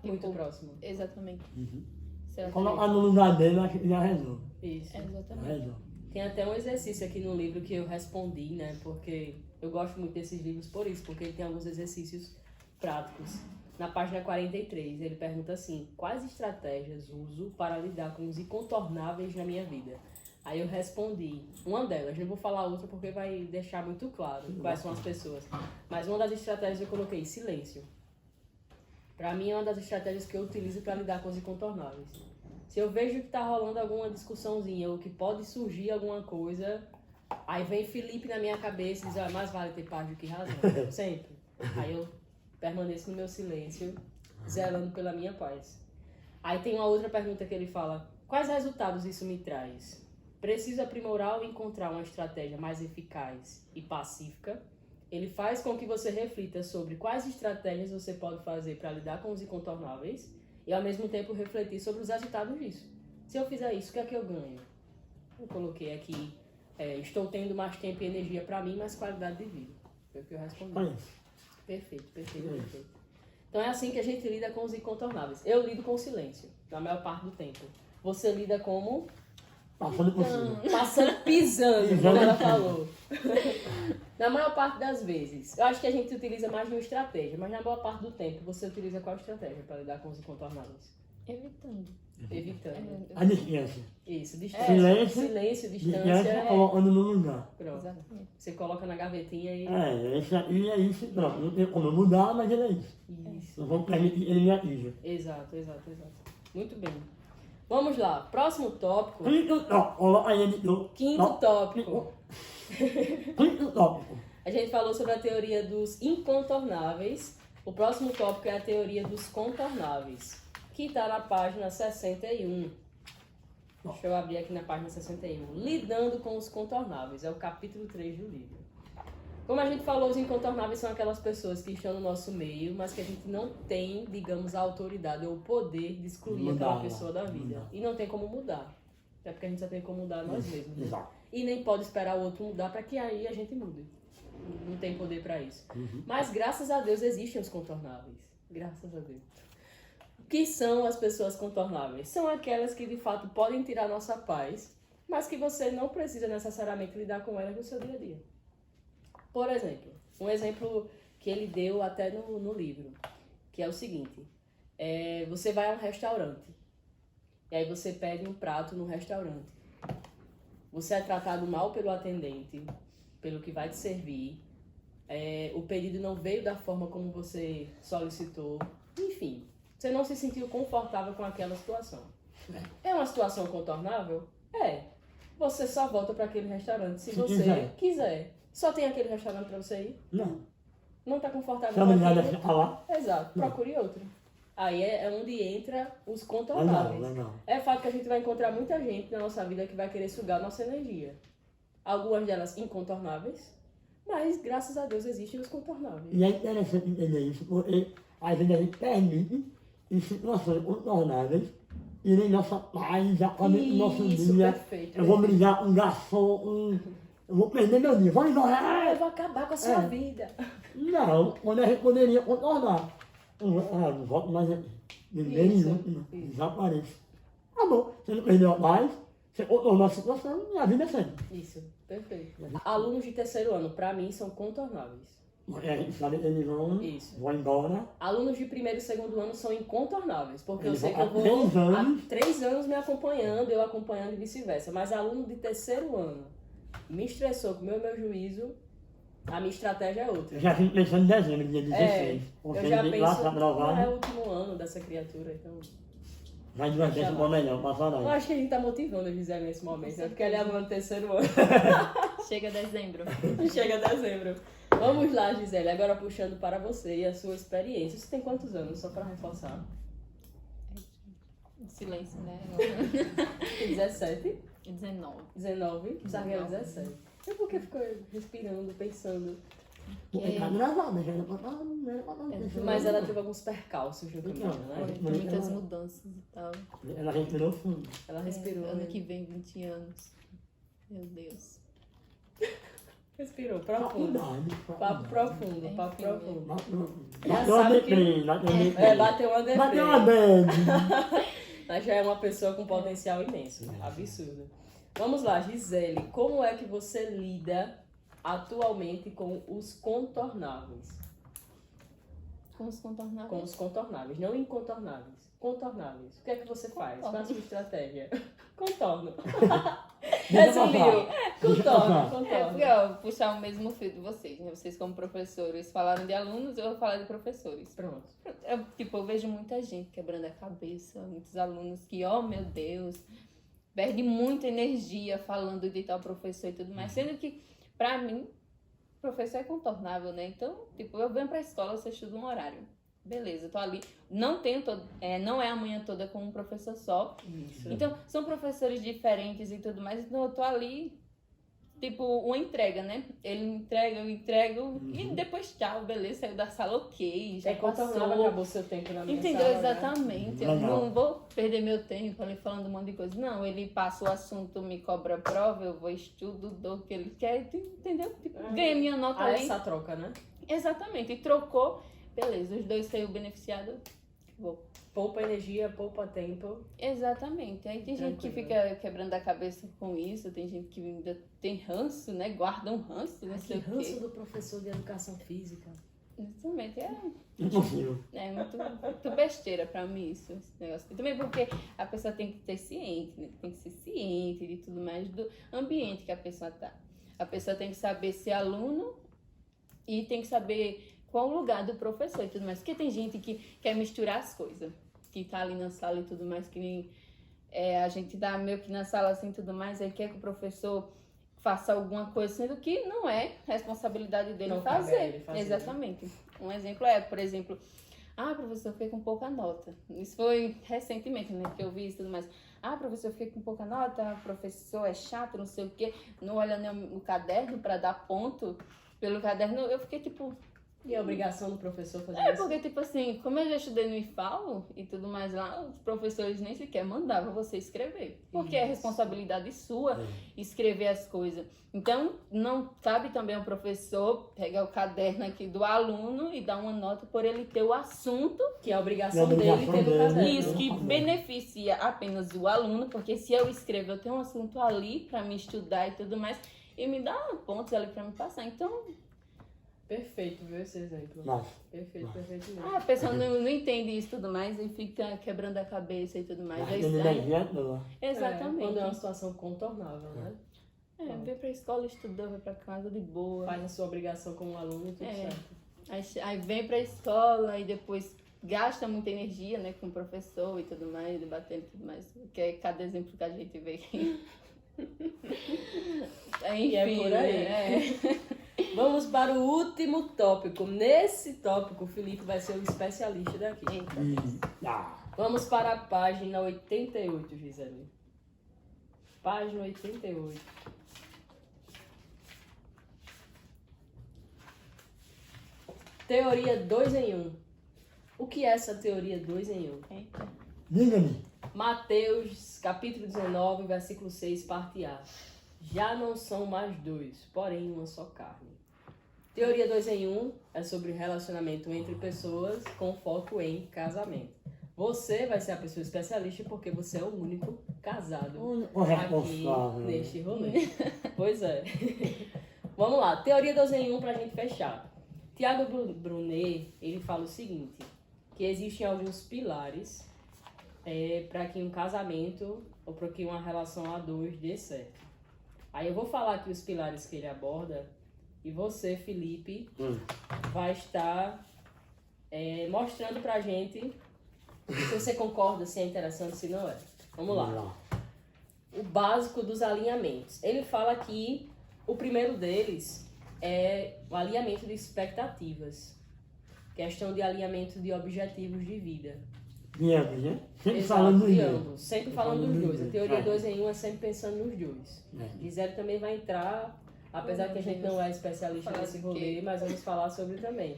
Speaker 2: Muito próximo.
Speaker 3: Exatamente.
Speaker 1: Uhum.
Speaker 3: Será que-
Speaker 1: Colocar no lugar dele, eu acho que já resolve.
Speaker 2: Isso.
Speaker 3: Exatamente.
Speaker 1: Resolve.
Speaker 2: Tem até um exercício aqui no livro que eu respondi, né? Porque eu gosto muito desses livros por isso, porque ele tem alguns exercícios práticos. Na página 43, ele pergunta assim: quais estratégias uso para lidar com os incontornáveis na minha vida? Aí eu respondi uma delas, não vou falar outra porque vai deixar muito claro quais são as pessoas. Mas uma das estratégias eu coloquei silêncio. Pra mim é uma das estratégias que eu utilizo para lidar com os incontornáveis. Se eu vejo que tá rolando alguma discussãozinha ou que pode surgir alguma coisa, aí vem Felipe na minha cabeça e diz, ah, mais vale ter paz do que razão. Sempre. Aí eu permaneço no meu silêncio, zelando pela minha paz. Aí tem uma outra pergunta que ele fala, quais resultados isso me traz? Preciso aprimorar ou encontrar uma estratégia mais eficaz e pacífica? Ele faz com que você reflita sobre quais estratégias você pode fazer para lidar com os incontornáveis e, ao mesmo tempo, refletir sobre os resultados disso. Se eu fizer isso, o que é que eu ganho? Eu coloquei aqui, estou tendo mais tempo e energia para mim, mais qualidade de vida. Foi o que eu respondi.
Speaker 1: Olha isso.
Speaker 2: Perfeito. Então é assim que a gente lida com os incontornáveis. Eu lido com o silêncio, na maior parte do tempo. Você lida como?
Speaker 1: Passando por cima.
Speaker 2: Passando, pisando, como ela falou. Na maior parte das vezes. Eu acho que a gente utiliza mais de uma estratégia, mas na maior parte do tempo você utiliza qual estratégia para lidar com os incontornáveis?
Speaker 3: Evitando.
Speaker 2: Evitando.
Speaker 1: A distância.
Speaker 2: Isso, distância.
Speaker 1: Silêncio,
Speaker 2: Distância.
Speaker 1: Distância, colocando no lugar.
Speaker 2: Pronto.
Speaker 3: Exatamente.
Speaker 2: Você coloca na gavetinha e...
Speaker 1: Esse aí é isso e pronto. Não tem como eu mudar, mas ele é isso.
Speaker 2: Isso.
Speaker 1: Não vou permitir que ele me atinja.
Speaker 2: Exato. Muito bem. Vamos lá. Próximo tópico.
Speaker 1: Coloca ele no...
Speaker 2: Quinto tópico.
Speaker 1: Quinto tópico.
Speaker 2: A gente falou sobre a teoria dos incontornáveis. O próximo tópico é a teoria dos contornáveis, que está na página 61. Deixa eu abrir aqui na página 61. Lidando com os contornáveis. É o capítulo 3 do livro. Como a gente falou, os incontornáveis são aquelas pessoas que estão no nosso meio, mas que a gente não tem, digamos, a autoridade ou o poder de excluir aquela
Speaker 1: Mudar,
Speaker 2: pessoa da vida.
Speaker 1: mudar.
Speaker 2: E não tem como mudar. Até porque a gente só tem como mudar nós mesmos. Né?
Speaker 1: Exato.
Speaker 2: E nem pode esperar o outro mudar para que aí a gente mude. Não tem poder para isso. Mas graças a Deus existem os contornáveis. Graças a Deus. O que são as pessoas contornáveis? São aquelas que de fato podem tirar nossa paz, mas que você não precisa necessariamente lidar com elas no seu dia a dia. Por exemplo, um exemplo que ele deu até no livro, que é o seguinte. Você vai a um restaurante. E aí você pede um prato no restaurante. Você é tratado mal pelo atendente, pelo que vai te servir. O pedido não veio da forma como você solicitou. Enfim, você não se sentiu confortável com aquela situação. É uma situação contornável? É. Você só volta para aquele restaurante se você quiser. Só tem aquele restaurante para você ir?
Speaker 1: Não.
Speaker 2: Não está confortável
Speaker 1: Se a mulher
Speaker 2: aquilo?
Speaker 1: deixa falar,
Speaker 2: Exato. Procure outro. Aí é onde entra os contornáveis.
Speaker 1: legal.
Speaker 2: É fato que a gente vai encontrar muita gente na nossa vida que vai querer sugar nossa energia. Algumas delas incontornáveis, mas graças a Deus existem os contornáveis.
Speaker 1: E é interessante entender isso, porque às vezes a gente permite em situações contornáveis irem nossa paz, exatamente no nosso
Speaker 2: Isso,
Speaker 1: dia.
Speaker 2: perfeito.
Speaker 1: Eu vou brigar com um garçom, eu vou perder meu dia, vou embora.
Speaker 2: Eu vou acabar com a sua vida.
Speaker 1: Não, quando a gente poderia contornar. Não volto mais aqui. Ninguém
Speaker 2: Isso,
Speaker 1: minuto,
Speaker 2: isso.
Speaker 1: desapareço. Acabou. Você não perdeu a paz, você contornou a situação e a vida é séria.
Speaker 2: Isso, perfeito. Alunos de terceiro ano, pra mim, são contornáveis.
Speaker 1: A gente sabe que eles
Speaker 2: Isso.
Speaker 1: vão embora.
Speaker 2: Alunos de primeiro e segundo ano são incontornáveis, porque eu
Speaker 1: Eles
Speaker 2: sei que
Speaker 1: vão
Speaker 2: eu vou
Speaker 1: há 3 anos.
Speaker 2: há 3 anos me acompanhando, eu acompanhando e vice-versa. Mas aluno de terceiro ano me estressou com o meu juízo, a minha estratégia é outra.
Speaker 1: Eu já fico pensando em dezembro, dia 16. Porque
Speaker 2: Eu já
Speaker 1: ele lá
Speaker 2: penso,
Speaker 1: tá
Speaker 2: não é o
Speaker 1: aprovado,
Speaker 2: último ano dessa criatura, então...
Speaker 1: vai de uma vez para melhor, passa
Speaker 2: Eu
Speaker 1: lá.
Speaker 2: acho que a gente tá motivando a Gisele nesse momento, né? Porque ela é aluna do terceiro ano.
Speaker 3: Chega dezembro.
Speaker 2: Chega dezembro. Vamos lá, Gisele, agora puxando para você e a sua experiência. Você tem quantos anos, só para reforçar?
Speaker 3: Silêncio, né?
Speaker 2: 17?
Speaker 3: 19.
Speaker 2: 19? Sargueira 17. E por que ficou respirando, pensando?
Speaker 1: Porque tá gravado, já era pra estar.
Speaker 2: Mas ela teve alguns percalços no caminho, né?
Speaker 3: Foi muitas mudanças e tal.
Speaker 1: Ela respirou fundo.
Speaker 2: Ela respirou,
Speaker 3: Ano
Speaker 2: né?
Speaker 3: que vem, 20 anos. Meu Deus.
Speaker 2: Respirou, profundo. Papo profundo, papo
Speaker 3: Enfim,
Speaker 2: profundo.
Speaker 1: Bateu uma
Speaker 2: sabe que-
Speaker 1: deprê,
Speaker 2: Bateu uma
Speaker 1: Bateu uma
Speaker 2: defesa.
Speaker 1: bad.
Speaker 2: Mas já é uma pessoa com potencial imenso. Absurdo. Vamos lá, Gisele. Como é que você lida atualmente com os contornáveis?
Speaker 3: Com os contornáveis.
Speaker 2: Com os contornáveis, não incontornáveis. Contornáveis. O que é que você faz? Qual a sua estratégia? Contorno. Resumiu. Contorno,
Speaker 3: É, porque,
Speaker 2: contorno.
Speaker 3: ó, puxar o mesmo fio de vocês, né? Vocês como professores falaram de alunos, eu vou falar de professores.
Speaker 2: Pronto.
Speaker 3: Eu vejo muita gente quebrando a cabeça, muitos alunos que, oh meu Deus, perde muita energia falando de tal professor e tudo mais, sendo que, pra mim, professor é contornável, né? Então, tipo, eu venho pra escola, você estuda um horário. Beleza, eu tô ali. Não é a manhã toda com um professor só.
Speaker 2: Isso.
Speaker 3: Então, são professores diferentes e tudo mais. Então, eu tô ali, tipo, uma entrega, né? Ele me entrega, eu entrego. E depois, tchau, beleza, saiu da sala, ok, já
Speaker 2: contornável,
Speaker 3: passou.
Speaker 2: acabou seu tempo na minha
Speaker 3: Entendeu?
Speaker 2: sala, né?
Speaker 3: Exatamente. Eu
Speaker 1: Legal.
Speaker 3: não vou perder meu tempo ali falando um monte de coisa. Não, ele passa o assunto, me cobra a prova, eu vou estudo, dou o que ele quer, entendeu? Tipo, ganhei minha nota ali.
Speaker 2: Essa troca, né?
Speaker 3: Exatamente. E trocou, beleza, os dois saiu beneficiado. Vou.
Speaker 2: Poupa energia, poupa tempo.
Speaker 3: Exatamente. Aí tem gente que
Speaker 2: Tranquilo.
Speaker 3: fica quebrando a cabeça com isso, tem gente que ainda tem ranço, né? Guarda um ranço, não
Speaker 2: Que
Speaker 3: sei o
Speaker 2: ranço
Speaker 3: quê.
Speaker 2: do professor de educação física.
Speaker 3: Exatamente.
Speaker 1: Impossível.
Speaker 3: É muito besteira pra mim isso, esse negócio. E também porque a pessoa tem que ter ciente, né? Tem que ser ciente de tudo mais do ambiente que a pessoa tá. A pessoa tem que saber ser aluno e tem que saber qual o lugar do professor e tudo mais. Porque tem gente que quer misturar as coisas, que tá ali na sala e tudo mais, que nem a gente tá meio que na sala assim e tudo mais, aí quer que o professor faça alguma coisa, sendo que não é responsabilidade dele
Speaker 2: Não cabe a
Speaker 3: fazer.
Speaker 2: ele fazer.
Speaker 3: Exatamente. Um exemplo por exemplo, professor, eu fiquei com pouca nota. Isso foi recentemente, né, que eu vi isso e tudo mais. Professor, eu fiquei com pouca nota, professor é chato, não sei o quê, não olha nem o caderno pra dar ponto pelo caderno. Eu fiquei tipo...
Speaker 2: E a obrigação do professor fazer isso?
Speaker 3: Porque, tipo assim, como eu já estudei no IFAO e tudo mais lá, os professores nem sequer mandavam você escrever. Porque é
Speaker 2: Isso.
Speaker 3: responsabilidade sua escrever as coisas. Então, não cabe também ao professor pegar o caderno aqui do aluno e dar uma nota por ele ter o assunto.
Speaker 2: Que é a obrigação
Speaker 1: É a
Speaker 2: dele
Speaker 1: obrigação
Speaker 2: ter no
Speaker 1: dele.
Speaker 2: caderno.
Speaker 3: Isso, que beneficia apenas o aluno, porque se eu escrevo, eu tenho um assunto ali para me estudar e tudo mais, e me dá pontos ali para me passar. Então,
Speaker 2: Perfeito, viu, esse exemplo.
Speaker 1: Nossa.
Speaker 2: Perfeito mesmo.
Speaker 3: A pessoa não entende isso e tudo mais e fica quebrando a cabeça e tudo mais.
Speaker 1: Mas energia boa.
Speaker 3: Exatamente.
Speaker 2: Quando é uma situação contornável, né?
Speaker 3: Vem pra escola, estudou, vai pra casa de boa.
Speaker 2: Faz a sua obrigação como aluno e tudo certo.
Speaker 3: Aí vem pra escola e depois gasta muita energia, né, com o professor e tudo mais, debatendo e tudo mais. Que é cada exemplo que a gente vê aqui. Enfim,
Speaker 2: E é por aí.
Speaker 3: né?
Speaker 2: Vamos para o último tópico. Nesse tópico, o Felipe vai ser o especialista daqui. Vamos para a página 88, Gisele. Página 88. Teoria 2 em 1. O que é essa teoria 2 em 1?
Speaker 1: Diga-me.
Speaker 2: Mateus, capítulo 19, versículo 6, parte A. Já não são mais dois, porém uma só carne. Teoria 2 em 1 é sobre relacionamento entre pessoas com foco em casamento. Você vai ser a pessoa especialista porque você é o único casado aqui neste rolê. Pois é. Vamos lá, teoria 2 em 1 pra gente fechar. Tiago Brunet, ele fala o seguinte, que existem alguns pilares para que um casamento ou para que uma relação a dois dê certo. Aí eu vou falar aqui os pilares que ele aborda e você, Felipe, vai estar mostrando pra gente se você concorda, se é interessante, se não é. Vamos lá. O básico dos alinhamentos. Ele fala que o primeiro deles é o alinhamento de expectativas. Questão de alinhamento de objetivos de vida.
Speaker 1: De ambos, né? Sempre
Speaker 2: Exato,
Speaker 1: falando
Speaker 2: de
Speaker 1: de
Speaker 2: ambos. Sempre falando dos dois. A teoria 2 em 1 é sempre pensando nos dois. Gisele também vai entrar, apesar que a gente não é especialista nesse rolê, mas vamos falar sobre também.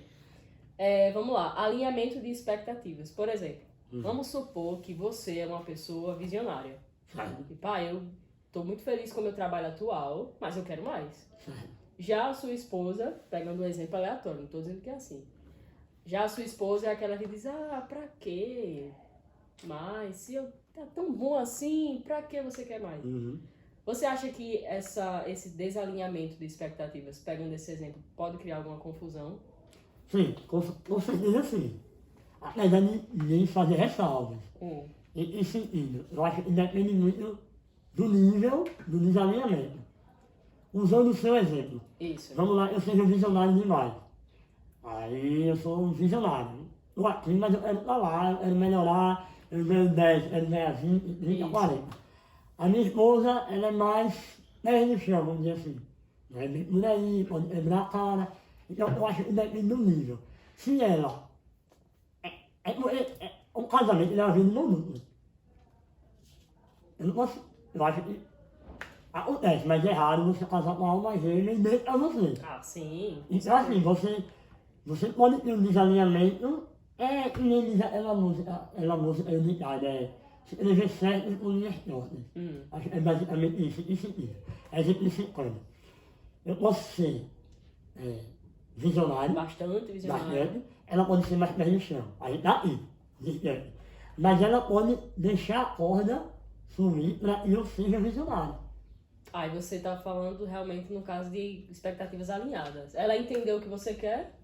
Speaker 2: Vamos lá, alinhamento de expectativas. Por exemplo, vamos supor que você é uma pessoa visionária. E pá, eu tô muito feliz com o meu trabalho atual, mas eu quero mais. Já a sua esposa, pegando um exemplo aleatório, não tô dizendo que é assim. Já a sua esposa é aquela que diz, pra quê? Mas se eu tá tão bom assim, pra que você quer mais? Você acha que esse desalinhamento de expectativas, pegando esse exemplo, pode criar alguma confusão?
Speaker 1: Sim, com certeza sim. Apesar de fazer ressalvas. Em sentido, eu acho que depende muito do nível do desalinhamento. Usando o seu exemplo.
Speaker 2: Isso.
Speaker 1: Vamos lá, eu seja visionário demais. Aí eu sou um visionário. Estou aqui, mas eu quero estar lá, eu quero melhorar, eu ganho 10, eu quero ganhar 20, 30, 40. A minha esposa, ela é mais pés no chão, vamos dizer assim. Não é bem por aí, pode quebrar a cara. Então eu acho que depende do nível. Se ela... um casamento é uma vida no mundo. Eu não posso... Eu acho que... Acontece, mas é raro você casar com alma gêmea e nem a você.
Speaker 2: Sim.
Speaker 1: Então assim, você pode ter um desalinhamento, que nem diz aquela música unitária, se eleger certo com linhas tortas. Acho que é basicamente isso que significa. Exemplificando. Eu posso ser visionário,
Speaker 2: Bastante visionário.
Speaker 1: ela pode ser mais pé no chão, aí tá aí, distante. Mas ela pode deixar a corda sumir para que eu seja visionário.
Speaker 2: Aí você tá falando realmente no caso de expectativas alinhadas. Ela entendeu o que você quer.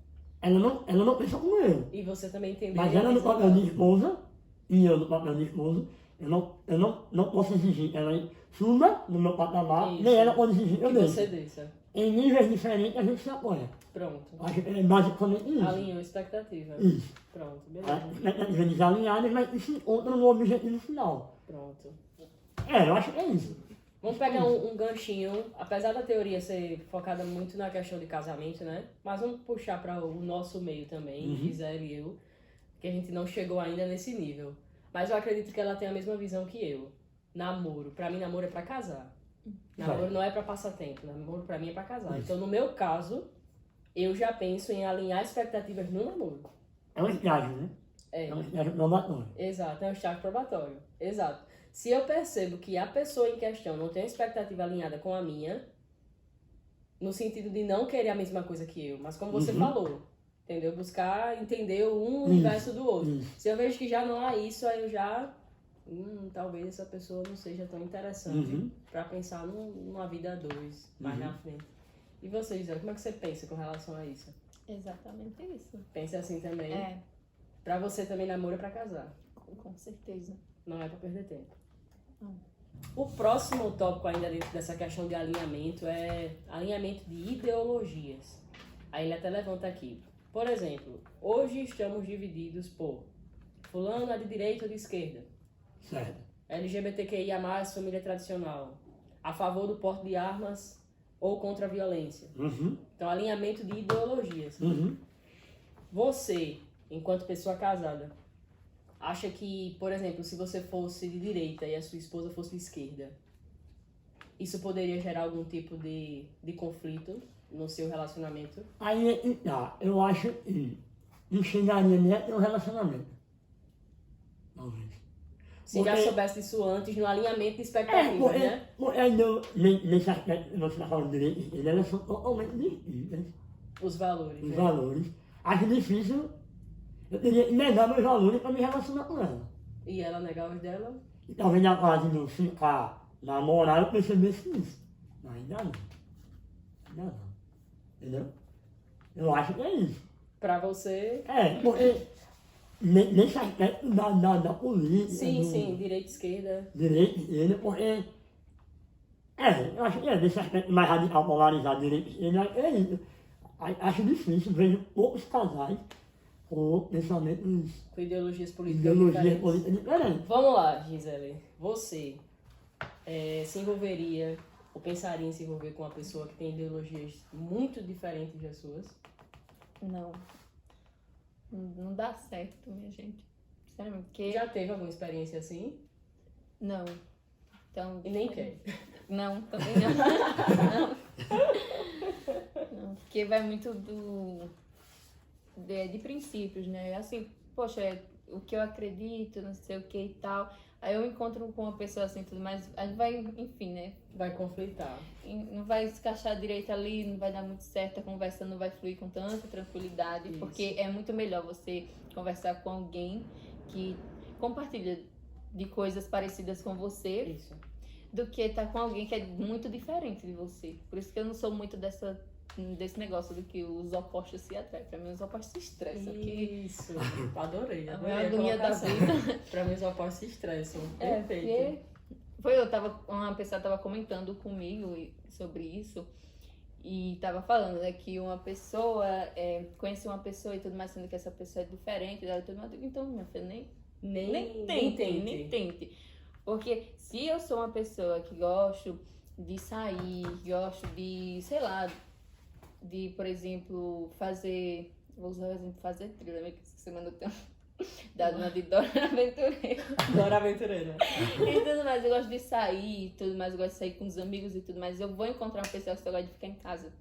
Speaker 1: Ela não pensa como eu.
Speaker 2: E você também entendeu.
Speaker 1: Mas ela no papel de esposa, e eu no papel de esposo, eu não posso exigir que ela suba no meu patamar,
Speaker 2: Isso.
Speaker 1: nem ela pode exigir que eu
Speaker 2: Que
Speaker 1: deixe.
Speaker 2: você desça.
Speaker 1: Em níveis diferentes a gente se apoia.
Speaker 2: Pronto.
Speaker 1: Acho que é basicamente isso.
Speaker 2: Alinhou a expectativa.
Speaker 1: Isso.
Speaker 2: Pronto, beleza.
Speaker 1: Expectativas desalinhadas, mas que se encontram no objetivo final.
Speaker 2: Pronto.
Speaker 1: Eu acho que é isso.
Speaker 2: Vamos pegar um ganchinho, apesar da teoria ser focada muito na questão de casamento, né? Mas vamos puxar para o nosso meio também, Gisele e eu, que a gente não chegou ainda nesse nível. Mas eu acredito que ela tem a mesma visão que eu. Namoro. Pra mim, namoro é pra casar. Namoro não é pra passar tempo. Namoro pra mim é pra casar. Então, no meu caso, eu já penso em alinhar expectativas no namoro.
Speaker 1: É um estágio, né? É um estágio probatório.
Speaker 2: Exato, é um estágio probatório. Exato. Se eu percebo que a pessoa em questão não tem uma expectativa alinhada com a minha, no sentido de não querer a mesma coisa que eu, mas como você falou, entendeu? Buscar entender um universo do outro. Se eu vejo que já não há isso, aí eu já... talvez essa pessoa não seja tão interessante para pensar numa vida a dois, mais na frente. E você, Gisele, como é que você pensa com relação a isso?
Speaker 3: Exatamente isso.
Speaker 2: Pensa assim também?
Speaker 3: É,
Speaker 2: Pra você também namoro é pra casar.
Speaker 3: com certeza.
Speaker 2: Não é pra perder tempo.
Speaker 3: Não.
Speaker 2: O próximo tópico ainda dentro dessa questão de alinhamento é alinhamento de ideologias. Aí ele até levanta aqui. Por exemplo, hoje estamos divididos por fulano é de direita ou de esquerda,
Speaker 1: Certo.
Speaker 2: LGBTQIA+, família tradicional, a favor do porte de armas ou contra a violência.
Speaker 1: Uhum.
Speaker 2: Então, alinhamento de ideologias.
Speaker 1: Uhum.
Speaker 2: Você, enquanto pessoa casada, acha que, por exemplo, se você fosse de direita e a sua esposa fosse de esquerda, isso poderia gerar algum tipo de conflito no seu relacionamento?
Speaker 1: Aí é que tá. Eu acho que não chegaria nem a ter um relacionamento. Talvez.
Speaker 2: Se já
Speaker 1: Porque-
Speaker 2: soubesse disso antes, no alinhamento de
Speaker 1: É,
Speaker 2: expectativas,
Speaker 1: porque,
Speaker 2: né?
Speaker 1: porque nesse aspecto que você está falando de direito, elas são totalmente distintas,
Speaker 2: Os valores,
Speaker 1: os
Speaker 2: né?
Speaker 1: valores. Acho difícil, eu teria que negar meus valores para me relacionar com ela.
Speaker 2: E ela negar os dela?
Speaker 1: E talvez na fase do ficar namorar eu percebesse isso. Mas ainda não. Ainda não. Entendeu? Eu acho que é isso.
Speaker 2: Pra você,
Speaker 1: É, porque nesse aspecto da política,
Speaker 2: sim,
Speaker 1: do
Speaker 2: sim, direita e esquerda.
Speaker 1: direito dele, porque eu acho que nesse aspecto mais radical polarizado direito esquerda, é isso. Acho difícil, vejo poucos casais com pensamentos,
Speaker 2: Com ideologias políticas
Speaker 1: ideologias
Speaker 2: diferentes.
Speaker 1: políticas diferentes.
Speaker 2: Vamos lá, Gisele. Você se envolveria ou pensaria em se envolver com uma pessoa que tem ideologias muito diferentes das suas?
Speaker 3: Não. Não dá certo, minha gente. Sério, porque...
Speaker 2: Já teve alguma experiência assim?
Speaker 3: Não. Então...
Speaker 2: E nem quer.
Speaker 3: Não, também não. Não, porque vai muito de princípios, né? Assim, poxa, o que eu acredito, não sei o que e tal. Aí eu encontro com uma pessoa assim, tudo mais, a gente vai, enfim, né?
Speaker 2: Vai conflitar.
Speaker 3: Não vai se encaixar direito ali, não vai dar muito certo, a conversa não vai fluir com tanta tranquilidade,
Speaker 2: Isso.
Speaker 3: porque é muito melhor você conversar com alguém que compartilha de coisas parecidas com você,
Speaker 2: Isso.
Speaker 3: do que estar com alguém que é muito diferente de você. Por isso que eu não sou muito desse negócio do que os opostos se atraem. Pra mim, os opostos se estressam. Que
Speaker 2: Isso. Adorei.
Speaker 3: a
Speaker 2: Adorei
Speaker 3: maior
Speaker 2: a
Speaker 3: agonia da
Speaker 2: colocação.
Speaker 3: vida.
Speaker 2: Pra mim, os opostos se estressam.
Speaker 3: É,
Speaker 2: Perfeito.
Speaker 3: porque uma pessoa tava comentando comigo sobre isso e tava falando, né, que uma pessoa conhece uma pessoa e tudo mais, sendo que essa pessoa é diferente dela e tudo mais. Então, minha filha, nem tente. Porque se eu sou uma pessoa que gosto de sair, gosto de, sei lá, de, por exemplo, vou usar o exemplo de fazer trilha, né, que essa semana eu tenho dado uma de Dora Aventureira.
Speaker 2: Dora Aventureira.
Speaker 3: E tudo mais, eu gosto de sair, tudo mais, eu gosto de sair com os amigos e tudo mais. Eu vou encontrar uma pessoa que só gosta de ficar em casa.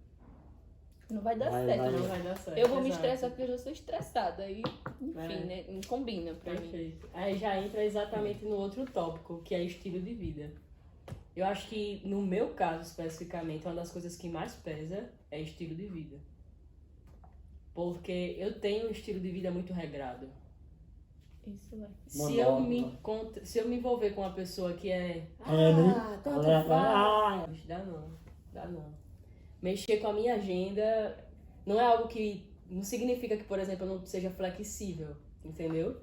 Speaker 3: Não vai dar certo,
Speaker 1: vai.
Speaker 3: não.
Speaker 2: Não vai dar certo.
Speaker 3: Eu vou me
Speaker 2: exato.
Speaker 3: estressar porque eu já sou estressada. E, enfim,
Speaker 2: É.
Speaker 3: né? Não combina pra mim.
Speaker 2: Perfeito. Aí já entra exatamente no outro tópico, que é estilo de vida. Eu acho que, no meu caso especificamente, uma das coisas que mais pesa é estilo de vida. Porque eu tenho um estilo de vida muito regrado.
Speaker 3: Isso vai.
Speaker 2: Se eu me envolver com uma pessoa que
Speaker 1: né?
Speaker 2: tanto faz, dá não. Mexer com a minha agenda não é algo que, não significa que, por exemplo, eu não seja flexível, entendeu?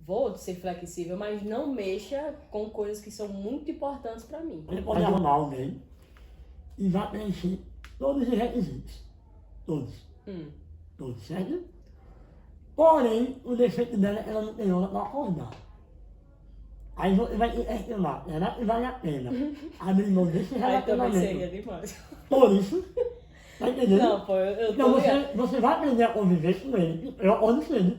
Speaker 2: Vou ser flexível, mas não mexa com coisas que são muito importantes pra mim.
Speaker 1: Ele pode arrumar alguém e vai preencher todos os requisitos. Todos. Todos, certo? Porém, o defeito dela é que ela não tem hora para acordar. Aí você vai questionar, será que vale a pena abrir mão desse
Speaker 2: Aí também seria
Speaker 1: relacionamento?
Speaker 2: demais.
Speaker 1: Por isso, tá entendendo?
Speaker 2: Não, pô, eu
Speaker 1: Então
Speaker 2: tô ligado.
Speaker 1: você vai aprender a conviver com ele. Eu acordo cedo.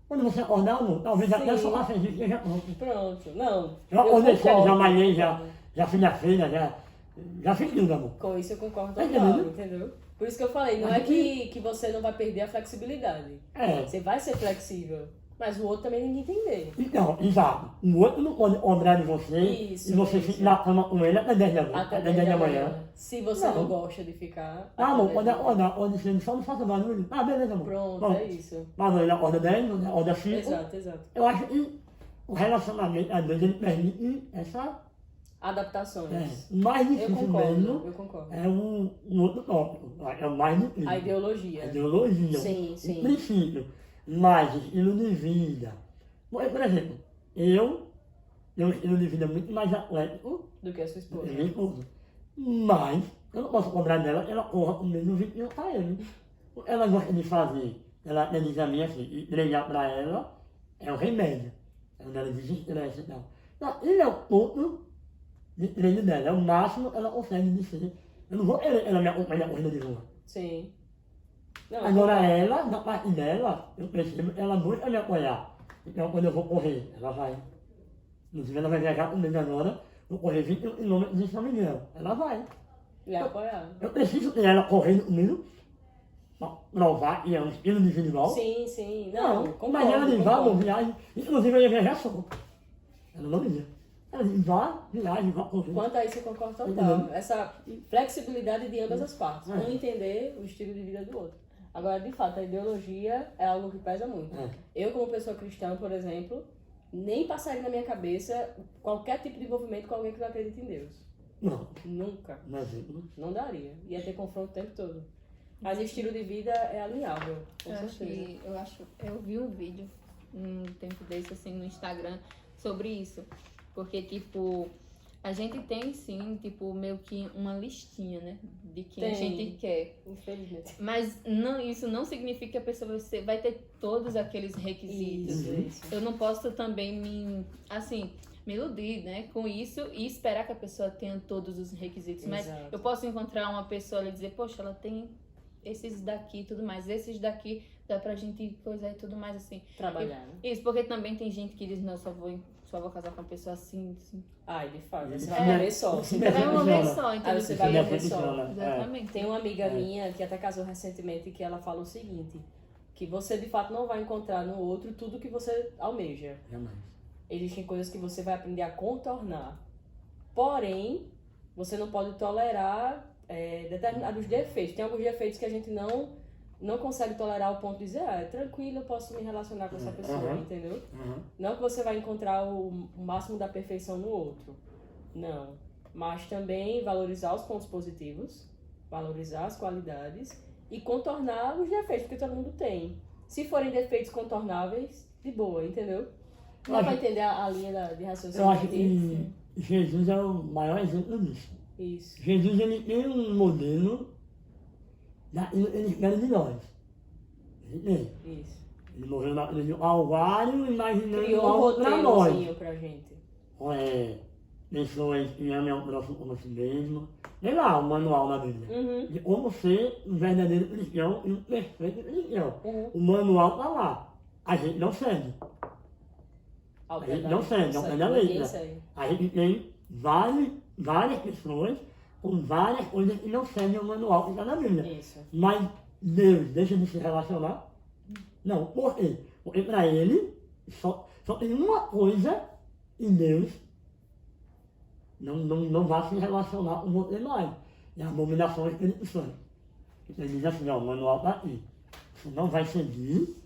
Speaker 1: Quando você acordar, amor, talvez até
Speaker 2: Sim.
Speaker 1: só lá feliz esteja pronto.
Speaker 2: Pronto, não.
Speaker 1: Eu acordei cedo,
Speaker 2: concordo.
Speaker 1: já malhei, já fiz a feira, já fiz tudo, amor.
Speaker 2: Com isso eu concordo
Speaker 1: Tá
Speaker 2: total,
Speaker 1: entendendo?
Speaker 2: entendeu? Por isso que eu falei, não é que você não vai perder a flexibilidade.
Speaker 1: É.
Speaker 2: Você vai ser flexível, mas o outro também tem que entender.
Speaker 1: Então, exato. O outro não pode cobrar de você
Speaker 2: Isso,
Speaker 1: e você
Speaker 2: isso.
Speaker 1: fica na cama com ele até 10 da noite,
Speaker 2: Até
Speaker 1: até
Speaker 2: 10
Speaker 1: 10 da
Speaker 2: da
Speaker 1: manhã.
Speaker 2: manhã. Se você não gosta de ficar.
Speaker 1: Ah,
Speaker 2: até
Speaker 1: amor,
Speaker 2: 10
Speaker 1: pode
Speaker 2: da manhã.
Speaker 1: acordar, pode ser, só não faça barulho. Ah, beleza, amor.
Speaker 2: Pronto, é isso.
Speaker 1: Mas ele acorda 10, acorda 5.
Speaker 2: Exato, exato.
Speaker 1: Eu acho que o relacionamento, às vezes, ele permite essa
Speaker 2: Adaptações.
Speaker 1: O mais
Speaker 2: Eu
Speaker 1: difícil
Speaker 2: concordo,
Speaker 1: mesmo
Speaker 2: eu concordo.
Speaker 1: é um outro tópico. É o mais difícil.
Speaker 2: A ideologia.
Speaker 1: A ideologia.
Speaker 2: Sim,
Speaker 1: O
Speaker 2: sim.
Speaker 1: princípio. Mas estilo de vida. Por exemplo, eu tenho um estilo de vida muito mais atlético
Speaker 2: Do que a sua
Speaker 1: do
Speaker 2: esposa.
Speaker 1: que minha esposa. Mas eu não posso cobrar dela que ela corra comigo no 21 km. Ela gosta de fazer. Ela diz a mim assim, e treinar pra ela é o remédio. Ela desestressa e tal. Então, ele é o ponto de treino dela, é o máximo que ela consegue de ser. Eu não vou querer ela me acompanhe na corrida de rua.
Speaker 2: Sim. Não,
Speaker 1: Agora ela, da parte dela, eu percebo que ela busca me apoiar. Então quando eu vou correr, ela vai. Inclusive ela vai viajar comigo agora, vou correr 21 km de São Miguel. Ela vai.
Speaker 2: lhe apoiar.
Speaker 1: Eu preciso ter ela correndo comigo, pra provar que é um estilo de vida igual.
Speaker 2: Sim, sim.
Speaker 1: Não,
Speaker 2: concordo,
Speaker 1: mas ela diz, vá, vou
Speaker 2: concordo.
Speaker 1: viagem. Inclusive eu ia viajar só. Ela não ia. Ela diz, vá, viagem, vá correr.
Speaker 2: Quanto a isso, eu concordo total.
Speaker 1: Entendeu?
Speaker 2: Essa flexibilidade de ambas as partes.
Speaker 1: É.
Speaker 2: Um entender o estilo de vida do outro. Agora, de fato, a ideologia é algo que pesa muito.
Speaker 1: É.
Speaker 2: Eu, como pessoa cristã, por exemplo, nem passaria na minha cabeça qualquer tipo de envolvimento com alguém que não acredita em Deus.
Speaker 1: Não,
Speaker 2: Nunca.
Speaker 1: mas
Speaker 2: Não daria. Ia ter confronto o tempo todo. Mas estilo de vida é alinhável, com certeza.
Speaker 3: Eu vi um vídeo um tempo desse assim no Instagram sobre isso. Porque, tipo, a gente tem sim, tipo, meio que uma listinha, né? De quem a
Speaker 2: Tem.
Speaker 3: gente quer.
Speaker 2: Infelizmente.
Speaker 3: Mas não, isso não significa que a pessoa vai ter todos aqueles requisitos.
Speaker 2: Isso.
Speaker 3: Eu não posso também me iludir, né, com isso e esperar que a pessoa tenha todos os requisitos. Mas
Speaker 2: Exato.
Speaker 3: eu posso encontrar uma pessoa e dizer, poxa, ela tem esses daqui e tudo mais, esses daqui dá pra gente coisar e tudo mais assim.
Speaker 2: Trabalhar, né?
Speaker 3: Isso, porque também tem gente que diz, não, só vou casar com uma pessoa assim.
Speaker 2: Ai, de fato. Você
Speaker 1: Isso
Speaker 2: vai uma
Speaker 1: é-
Speaker 2: vez só.
Speaker 1: isso
Speaker 3: Você vai uma vez
Speaker 1: funciona.
Speaker 3: só, entendeu?
Speaker 2: Aí você vai uma vez só.
Speaker 1: funciona.
Speaker 3: Exatamente.
Speaker 2: Tem uma amiga minha que até casou recentemente que ela fala o seguinte, que você de fato não vai encontrar no outro tudo que você almeja.
Speaker 1: Jamais.
Speaker 2: Existem coisas que você vai aprender a contornar. Porém, você não pode tolerar determinados defeitos. Tem alguns defeitos que a gente não consegue tolerar ao ponto de dizer, é tranquilo, eu posso me relacionar com essa pessoa,
Speaker 1: Uhum.
Speaker 2: entendeu?
Speaker 1: Uhum.
Speaker 2: Não que você vai encontrar o máximo da perfeição no outro. Não. Mas também valorizar os pontos positivos, valorizar as qualidades e contornar os defeitos, porque todo mundo tem. Se forem defeitos contornáveis, de boa, entendeu? Dá pra entender a linha de raciocínio
Speaker 1: Eu acho
Speaker 2: aqui?
Speaker 1: que Jesus é o maior exemplo disso.
Speaker 2: Isso.
Speaker 1: Jesus ele tem um modelo daquilo que ele espera de nós. Ele tem.
Speaker 2: Isso.
Speaker 1: Ele morreu na cruz do Calvário, imaginando
Speaker 2: Criou um
Speaker 1: algo para nós.
Speaker 2: roteirozinho pra gente.
Speaker 1: Pessoas que amem ao próximo como a si mesmo. Tem lá o manual na Bíblia.
Speaker 2: Uhum.
Speaker 1: De como ser um verdadeiro cristão e um perfeito cristão.
Speaker 2: Uhum.
Speaker 1: O manual tá lá. A gente não segue. A gente não segue, não segue a
Speaker 2: Ninguém
Speaker 1: letra.
Speaker 2: segue.
Speaker 1: A gente tem várias pessoas com várias coisas que não seguem o manual que está na Bíblia.
Speaker 2: Isso.
Speaker 1: Mas Deus deixa de se relacionar? Não. Por quê? Porque para ele só tem uma coisa em Deus não vai se relacionar com você mais. É a abominação do Espírito Santo. Então ele diz assim, ó, o manual está aqui. Você não vai seguir,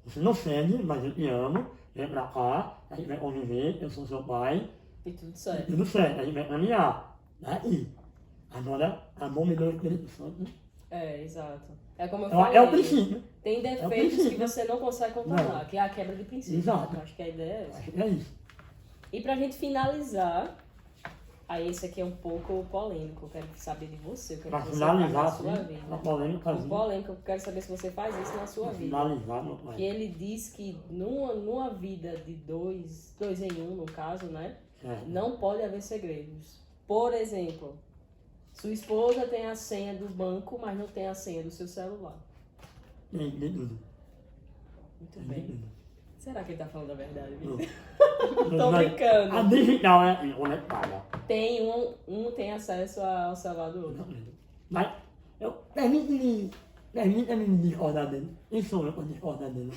Speaker 1: você não segue, mas eu te amo, vem pra cá, a gente vai conviver, eu sou seu pai,
Speaker 2: E tudo certo.
Speaker 1: tudo certo, a gente vai caminhar. Daí. Agora, abominou o Espírito Santo.
Speaker 2: É, exato. É como eu
Speaker 1: É,
Speaker 2: falei.
Speaker 1: é o princípio.
Speaker 2: Tem defeitos que
Speaker 1: princípio.
Speaker 2: você não consegue contornar,
Speaker 1: Não.
Speaker 2: que é a quebra de princípio.
Speaker 1: Exato.
Speaker 2: Acho que a ideia é essa.
Speaker 1: Acho que é isso.
Speaker 2: E pra gente finalizar, aí esse aqui é um pouco polêmico, eu quero saber de você, eu quero
Speaker 1: Pra
Speaker 2: que você fale
Speaker 1: finalizar,
Speaker 2: na sua
Speaker 1: assim,
Speaker 2: vida.
Speaker 1: uma polêmica.
Speaker 2: Um polêmico, eu quero saber se você faz isso na sua
Speaker 1: Pra
Speaker 2: vida.
Speaker 1: finalizar, meu
Speaker 2: Que
Speaker 1: pai.
Speaker 2: ele diz que numa vida de dois em um, no caso, né?
Speaker 1: É.
Speaker 2: Não pode haver segredos. Por exemplo, sua esposa tem a senha do banco, mas não tem a senha do seu celular.
Speaker 1: Tem tudo.
Speaker 2: Muito
Speaker 1: Tem
Speaker 2: bem.
Speaker 1: tudo.
Speaker 2: Será que ele tá falando a verdade?
Speaker 1: Não.
Speaker 2: Tô
Speaker 1: Mas
Speaker 2: brincando.
Speaker 1: A digital é assim, conectada.
Speaker 2: Tem um tem acesso ao celular do outro.
Speaker 1: Mas permita-me me discordar dele. Quem sou eu para discordar dele?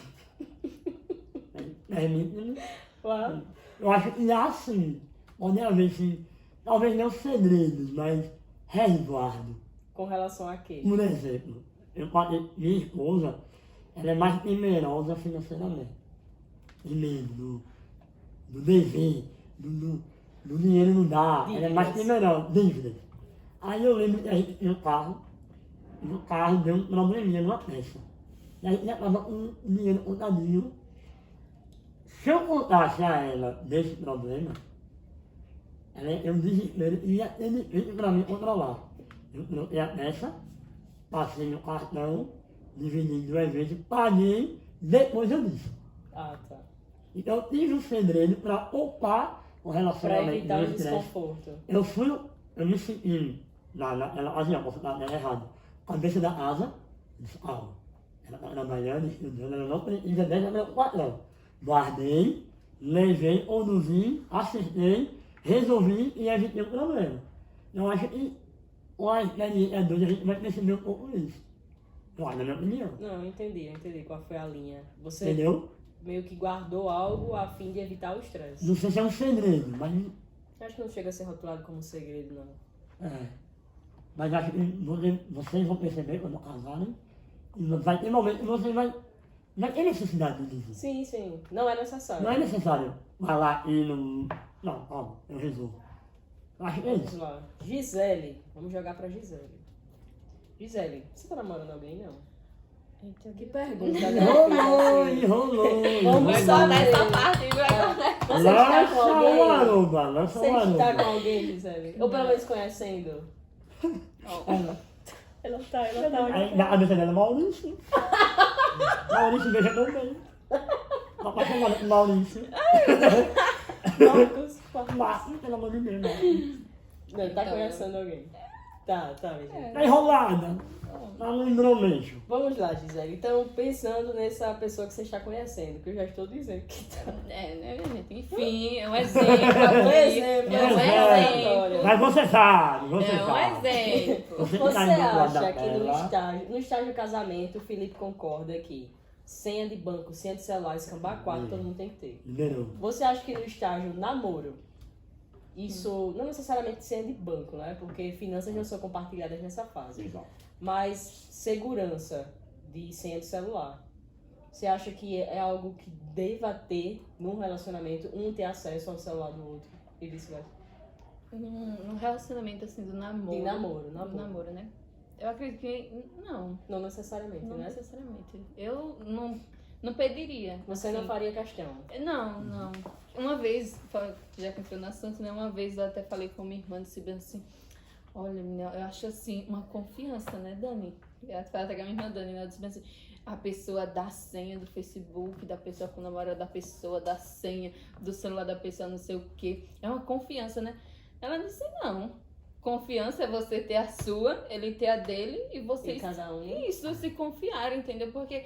Speaker 1: Permita-me.
Speaker 2: Claro.
Speaker 1: Eu acho que assim, pode haver sim, talvez não segredos, mas resguardo.
Speaker 2: Com relação a quê?
Speaker 1: Por exemplo, minha esposa, ela é mais temerosa financeiramente. Tem medo do dever, do dinheiro não dá, ela é mais que
Speaker 2: Dívidas.
Speaker 1: melhor, dívidas. Aí eu lembro que a gente tinha um carro, e no carro deu um probleminha numa peça. E a gente já estava com o dinheiro contadinho. Se eu contasse a ela desse problema, eu desespero e ia ter difícil para mim controlar. Eu troquei a peça, passei no cartão, dividi em 2 vezes, paguei, depois eu disse.
Speaker 2: Ah, tá.
Speaker 1: Então eu tive um segredo para poupar o
Speaker 2: Pra
Speaker 1: relacionamento
Speaker 2: evitar o
Speaker 1: do estresse.
Speaker 2: desconforto.
Speaker 1: Eu me senti naquela ocasião, posso estar errado, cabeça da casa, disse, ela está trabalhando, estudando, ela não precisa dessa preocupação. Guardei, levei, conduzi, acertei, resolvi e evitei o problema. Eu acho que com a experiência doida a gente vai perceber um pouco isso. Eu acho, na minha opinião.
Speaker 2: Não, eu entendi qual foi a linha. Você
Speaker 1: Entendeu?
Speaker 2: meio que guardou algo a fim de evitar o estresse.
Speaker 1: Não sei se é um segredo, mas
Speaker 2: Acho que não chega a ser rotulado como segredo, não.
Speaker 1: Mas acho que vocês vão perceber quando casarem, e vai ter momentos que você vai ter necessidade de dizer.
Speaker 2: Sim, sim. Não é necessário.
Speaker 1: Não é necessário falar e não. Não, eu resolvo. Eu acho que é
Speaker 2: Vamos
Speaker 1: isso.
Speaker 2: lá. Gisele. Vamos jogar pra Gisele. Gisele, você tá namorando alguém, não? Que pergunta, né?
Speaker 1: Enrolou,
Speaker 2: Assim,
Speaker 1: enrolou.
Speaker 2: Vamos
Speaker 3: Vai
Speaker 2: saber.
Speaker 3: cortar essa parte, vai cortar.
Speaker 2: Você está com
Speaker 1: Lança o
Speaker 2: alguém?
Speaker 1: arroba, lança
Speaker 2: Você
Speaker 1: o
Speaker 2: está com
Speaker 1: arroba.
Speaker 2: alguém, Gisele? Ou pelo menos conhecendo? Ela tá.
Speaker 1: Aí na cabeça dela, Maurício. Maurício, veja tão bem. Tá apaixonada com Maurício. Márcio, pelo amor de Deus, não.
Speaker 2: Não, tá
Speaker 3: Então,
Speaker 2: conhecendo alguém. Tá, gente.
Speaker 1: Tá enrolada. Tá no hidromeixo.
Speaker 2: Vamos lá, Gisele. Então, pensando nessa pessoa que você está conhecendo, que eu já estou dizendo que tá.
Speaker 3: Né, gente? Enfim, é um exemplo.
Speaker 2: Um
Speaker 3: aqui.
Speaker 2: exemplo,
Speaker 3: É um
Speaker 2: exemplo.
Speaker 3: exemplo.
Speaker 1: Mas você sabe, você
Speaker 3: É um
Speaker 1: sabe.
Speaker 3: exemplo.
Speaker 1: Você que
Speaker 2: Você
Speaker 1: tá indo do lado
Speaker 2: acha que
Speaker 1: dela.
Speaker 2: no estágio do casamento, o Felipe concorda que senha de banco, senha de celular, escambar 4, todo mundo tem que ter.
Speaker 1: Entendeu?
Speaker 2: Você acha que no estágio namoro, isso não necessariamente senha de banco, né? Porque finanças não são compartilhadas nessa fase.
Speaker 1: Exato.
Speaker 2: Mas segurança de senha de celular. Você acha que é algo que deva ter num relacionamento, um ter acesso ao celular do outro e vice-versa?
Speaker 3: Num relacionamento assim do namoro.
Speaker 2: De namoro,
Speaker 3: Do
Speaker 2: namoro.
Speaker 3: namoro, né? Eu acredito que não.
Speaker 2: Não necessariamente,
Speaker 3: Não
Speaker 2: né?
Speaker 3: necessariamente. Eu não pediria.
Speaker 2: Você
Speaker 3: assim.
Speaker 2: não faria questão.
Speaker 3: Não. Uma vez, já que entrou no assunto, né? Uma vez eu até falei com minha irmã, disse bem assim, olha, menina, eu acho assim, uma confiança, né, Dani? Ela foi até com a minha irmã Dani, né? Ela disse bem assim, a pessoa dá a senha do Facebook, da pessoa com o namorado da pessoa, da senha do celular da pessoa, não sei o quê. É uma confiança, né? Ela disse, não. Confiança é você ter a sua, ele ter a dele e
Speaker 2: E
Speaker 3: vocês
Speaker 2: cada um.
Speaker 3: isso, se confiar, entendeu? Porque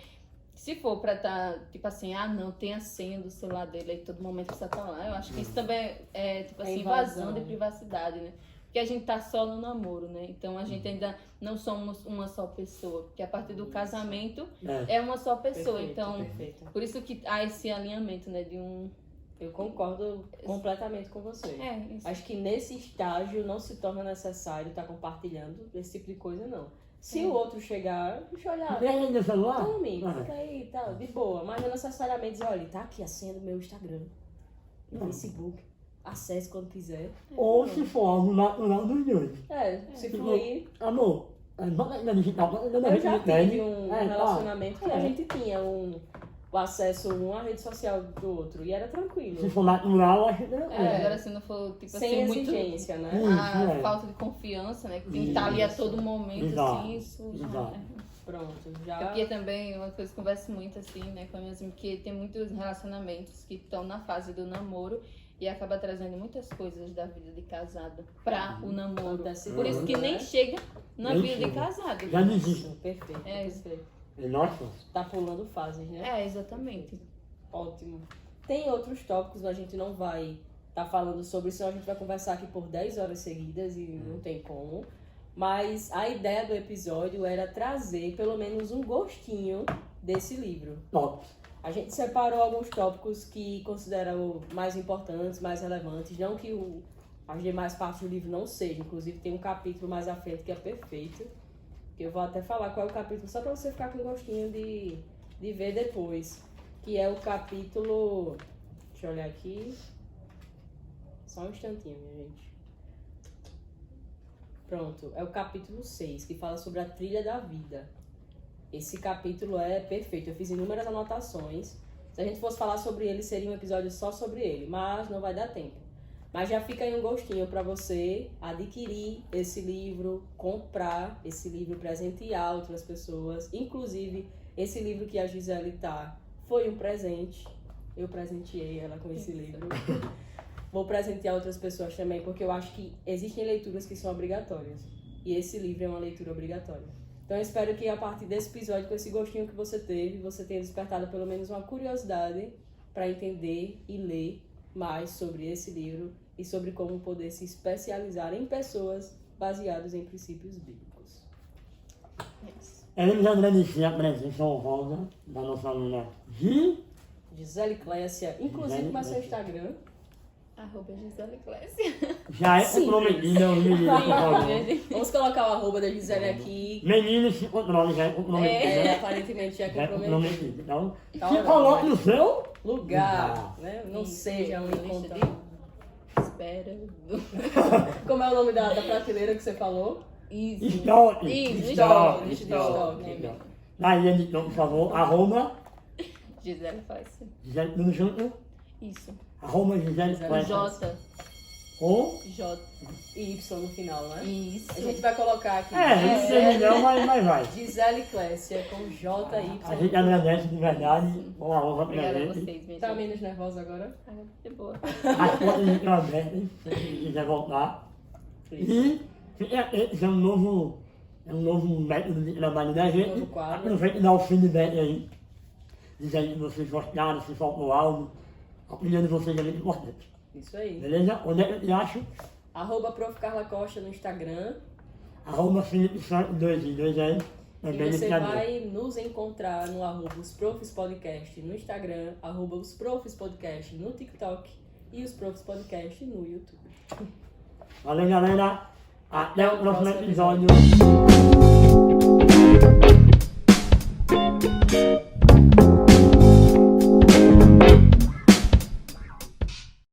Speaker 3: se for pra tá, tipo assim, não, tem a senha do celular dele aí todo momento que você tá lá, eu acho que isso também é, tipo assim, invasão de privacidade, né? Porque a gente tá só no namoro, né? Então a gente ainda não somos uma só pessoa. Porque a partir do casamento é uma só pessoa.
Speaker 2: Perfeito,
Speaker 3: Então,
Speaker 2: perfeito.
Speaker 3: por isso que há esse alinhamento, né? De um.
Speaker 2: Eu concordo completamente com você.
Speaker 3: Isso.
Speaker 2: Acho que nesse estágio não se torna necessário estar compartilhando esse tipo de coisa, não. Se o outro chegar, deixa eu olhar.
Speaker 1: Tem aí no celular?
Speaker 2: Tome, fica aí e tal, de boa. Mas não necessariamente dizer, olha, tá aqui a senha do meu Instagram, do Facebook. Acesse quando quiser.
Speaker 1: Ou se for algo natural dos dois.
Speaker 2: Se fluir.
Speaker 1: Amor, bota aí na digital, bota aí na
Speaker 2: Eu já
Speaker 1: digital.
Speaker 2: tive um relacionamento que a gente tinha o acesso à rede social do outro e era tranquilo.
Speaker 1: Se for natural, eu acho que é.
Speaker 3: Agora se não for, tipo
Speaker 2: Sem
Speaker 3: assim, muito.
Speaker 2: exigência, né?
Speaker 3: A falta de confiança, né? Que tem que estar ali a todo momento,
Speaker 1: Exato.
Speaker 3: assim, isso já.
Speaker 1: Exato.
Speaker 2: Pronto,
Speaker 3: É
Speaker 2: já.
Speaker 3: porque também uma coisa que eu converso muito assim, né, com a minha amiga, que tem muitos relacionamentos que estão na fase do namoro e acaba trazendo muitas coisas da vida de casado pra o namoro.
Speaker 2: Acontece
Speaker 3: Por isso
Speaker 2: muito,
Speaker 3: que nem
Speaker 2: né?
Speaker 3: chega na
Speaker 1: Nem
Speaker 3: vida de
Speaker 1: chega.
Speaker 3: casado.
Speaker 1: Já desiste.
Speaker 2: Isso, perfeito.
Speaker 3: É isso.
Speaker 2: Perfeito.
Speaker 1: Nossa.
Speaker 2: Tá pulando fases, né?
Speaker 3: É, exatamente.
Speaker 2: Ótimo. Tem outros tópicos, mas a gente não vai estar falando sobre, senão a gente vai conversar aqui por 10 horas seguidas e não tem como. Mas a ideia do episódio era trazer pelo menos um gostinho desse livro.
Speaker 1: Top.
Speaker 2: A gente separou alguns tópicos que consideramos mais importantes, mais relevantes. Não que as demais partes do livro não sejam. Inclusive tem um capítulo mais à frente que é perfeito. Que eu vou até falar qual é o capítulo, só para você ficar com gostinho de ver depois. Que é o capítulo... Deixa eu olhar aqui. Só um instantinho, minha gente. Pronto, é o capítulo 6, que fala sobre a trilha da vida. Esse capítulo é perfeito, eu fiz inúmeras anotações. Se a gente fosse falar sobre ele, seria um episódio só sobre ele, mas não vai dar tempo. Mas já fica aí um gostinho para você adquirir esse livro, comprar esse livro, presentear outras pessoas. Inclusive, esse livro que a Gisele tá foi um presente. Eu presenteei ela com esse livro. Vou presentear outras pessoas também, porque eu acho que existem leituras que são obrigatórias. E esse livro é uma leitura obrigatória. Então eu espero que a partir desse episódio, com esse gostinho que você teve, você tenha despertado pelo menos uma curiosidade para entender e ler mais sobre esse livro e sobre como poder se especializar em pessoas baseadas em princípios bíblicos.
Speaker 1: Queremos agradecer a presença honrosa da nossa aluna
Speaker 2: Gisele Clécia, inclusive com seu Instagram.
Speaker 3: @Gisele Clécia.
Speaker 1: Já é
Speaker 2: Sim.
Speaker 1: comprometida, o menino, por favor.
Speaker 2: Vamos colocar o arroba da Gisele aqui.
Speaker 1: Menino se controla, já é comprometida.
Speaker 2: Aparentemente já é
Speaker 1: Já é
Speaker 2: comprometido.
Speaker 1: comprometida. Então,
Speaker 2: Tá
Speaker 1: se
Speaker 2: olhando,
Speaker 1: coloque
Speaker 2: né?
Speaker 1: no seu
Speaker 2: Lugar, né? Não
Speaker 3: Isso,
Speaker 2: seja um
Speaker 3: lista
Speaker 2: encontro.
Speaker 3: de espera.
Speaker 2: Como é o nome da prateleira que você falou?
Speaker 3: Isso.
Speaker 1: estoque.
Speaker 3: Isso,
Speaker 2: estoque,
Speaker 3: estoque.
Speaker 2: estoque.
Speaker 1: Aí, editor, por favor, arroba,
Speaker 3: Gisele Clécia.
Speaker 1: Gisele, tudo junto,
Speaker 3: Isso.
Speaker 1: arroba Gisele
Speaker 2: Gisele
Speaker 1: Clécia.
Speaker 3: J.
Speaker 1: Ou,
Speaker 3: J.
Speaker 2: E Y no final, né?
Speaker 3: Isso.
Speaker 2: A gente vai colocar aqui.
Speaker 1: não sei não, mas vai.
Speaker 2: Gisele Clécia com JY.
Speaker 1: A gente agradece de verdade, uma honra pra
Speaker 3: Obrigada a
Speaker 1: gente.
Speaker 3: vocês, minha
Speaker 2: Tá
Speaker 3: gente.
Speaker 2: menos nervosa agora?
Speaker 3: Ah, de boa.
Speaker 1: As portas estão abertas, se você quiser voltar. E fique atento, esse é um novo método de trabalho da gente.
Speaker 2: Novo quadro.
Speaker 1: Aproveite e dá o feedback aí. Diz aí se vocês gostaram, se faltou algo. A opinião de vocês é muito importante.
Speaker 2: Isso aí.
Speaker 1: Beleza? Onde é que eu te acho?
Speaker 2: @Prof. Carla Costa no Instagram.
Speaker 1: Arroba Felipe Santos 2 e 2 aí.
Speaker 2: E
Speaker 1: Também no
Speaker 2: você
Speaker 1: Instagram.
Speaker 2: vai nos encontrar no @os Profs Podcast no Instagram, @os Profs Podcast no TikTok e os Profs Podcast no YouTube.
Speaker 1: Valeu, galera. Até o próximo episódio.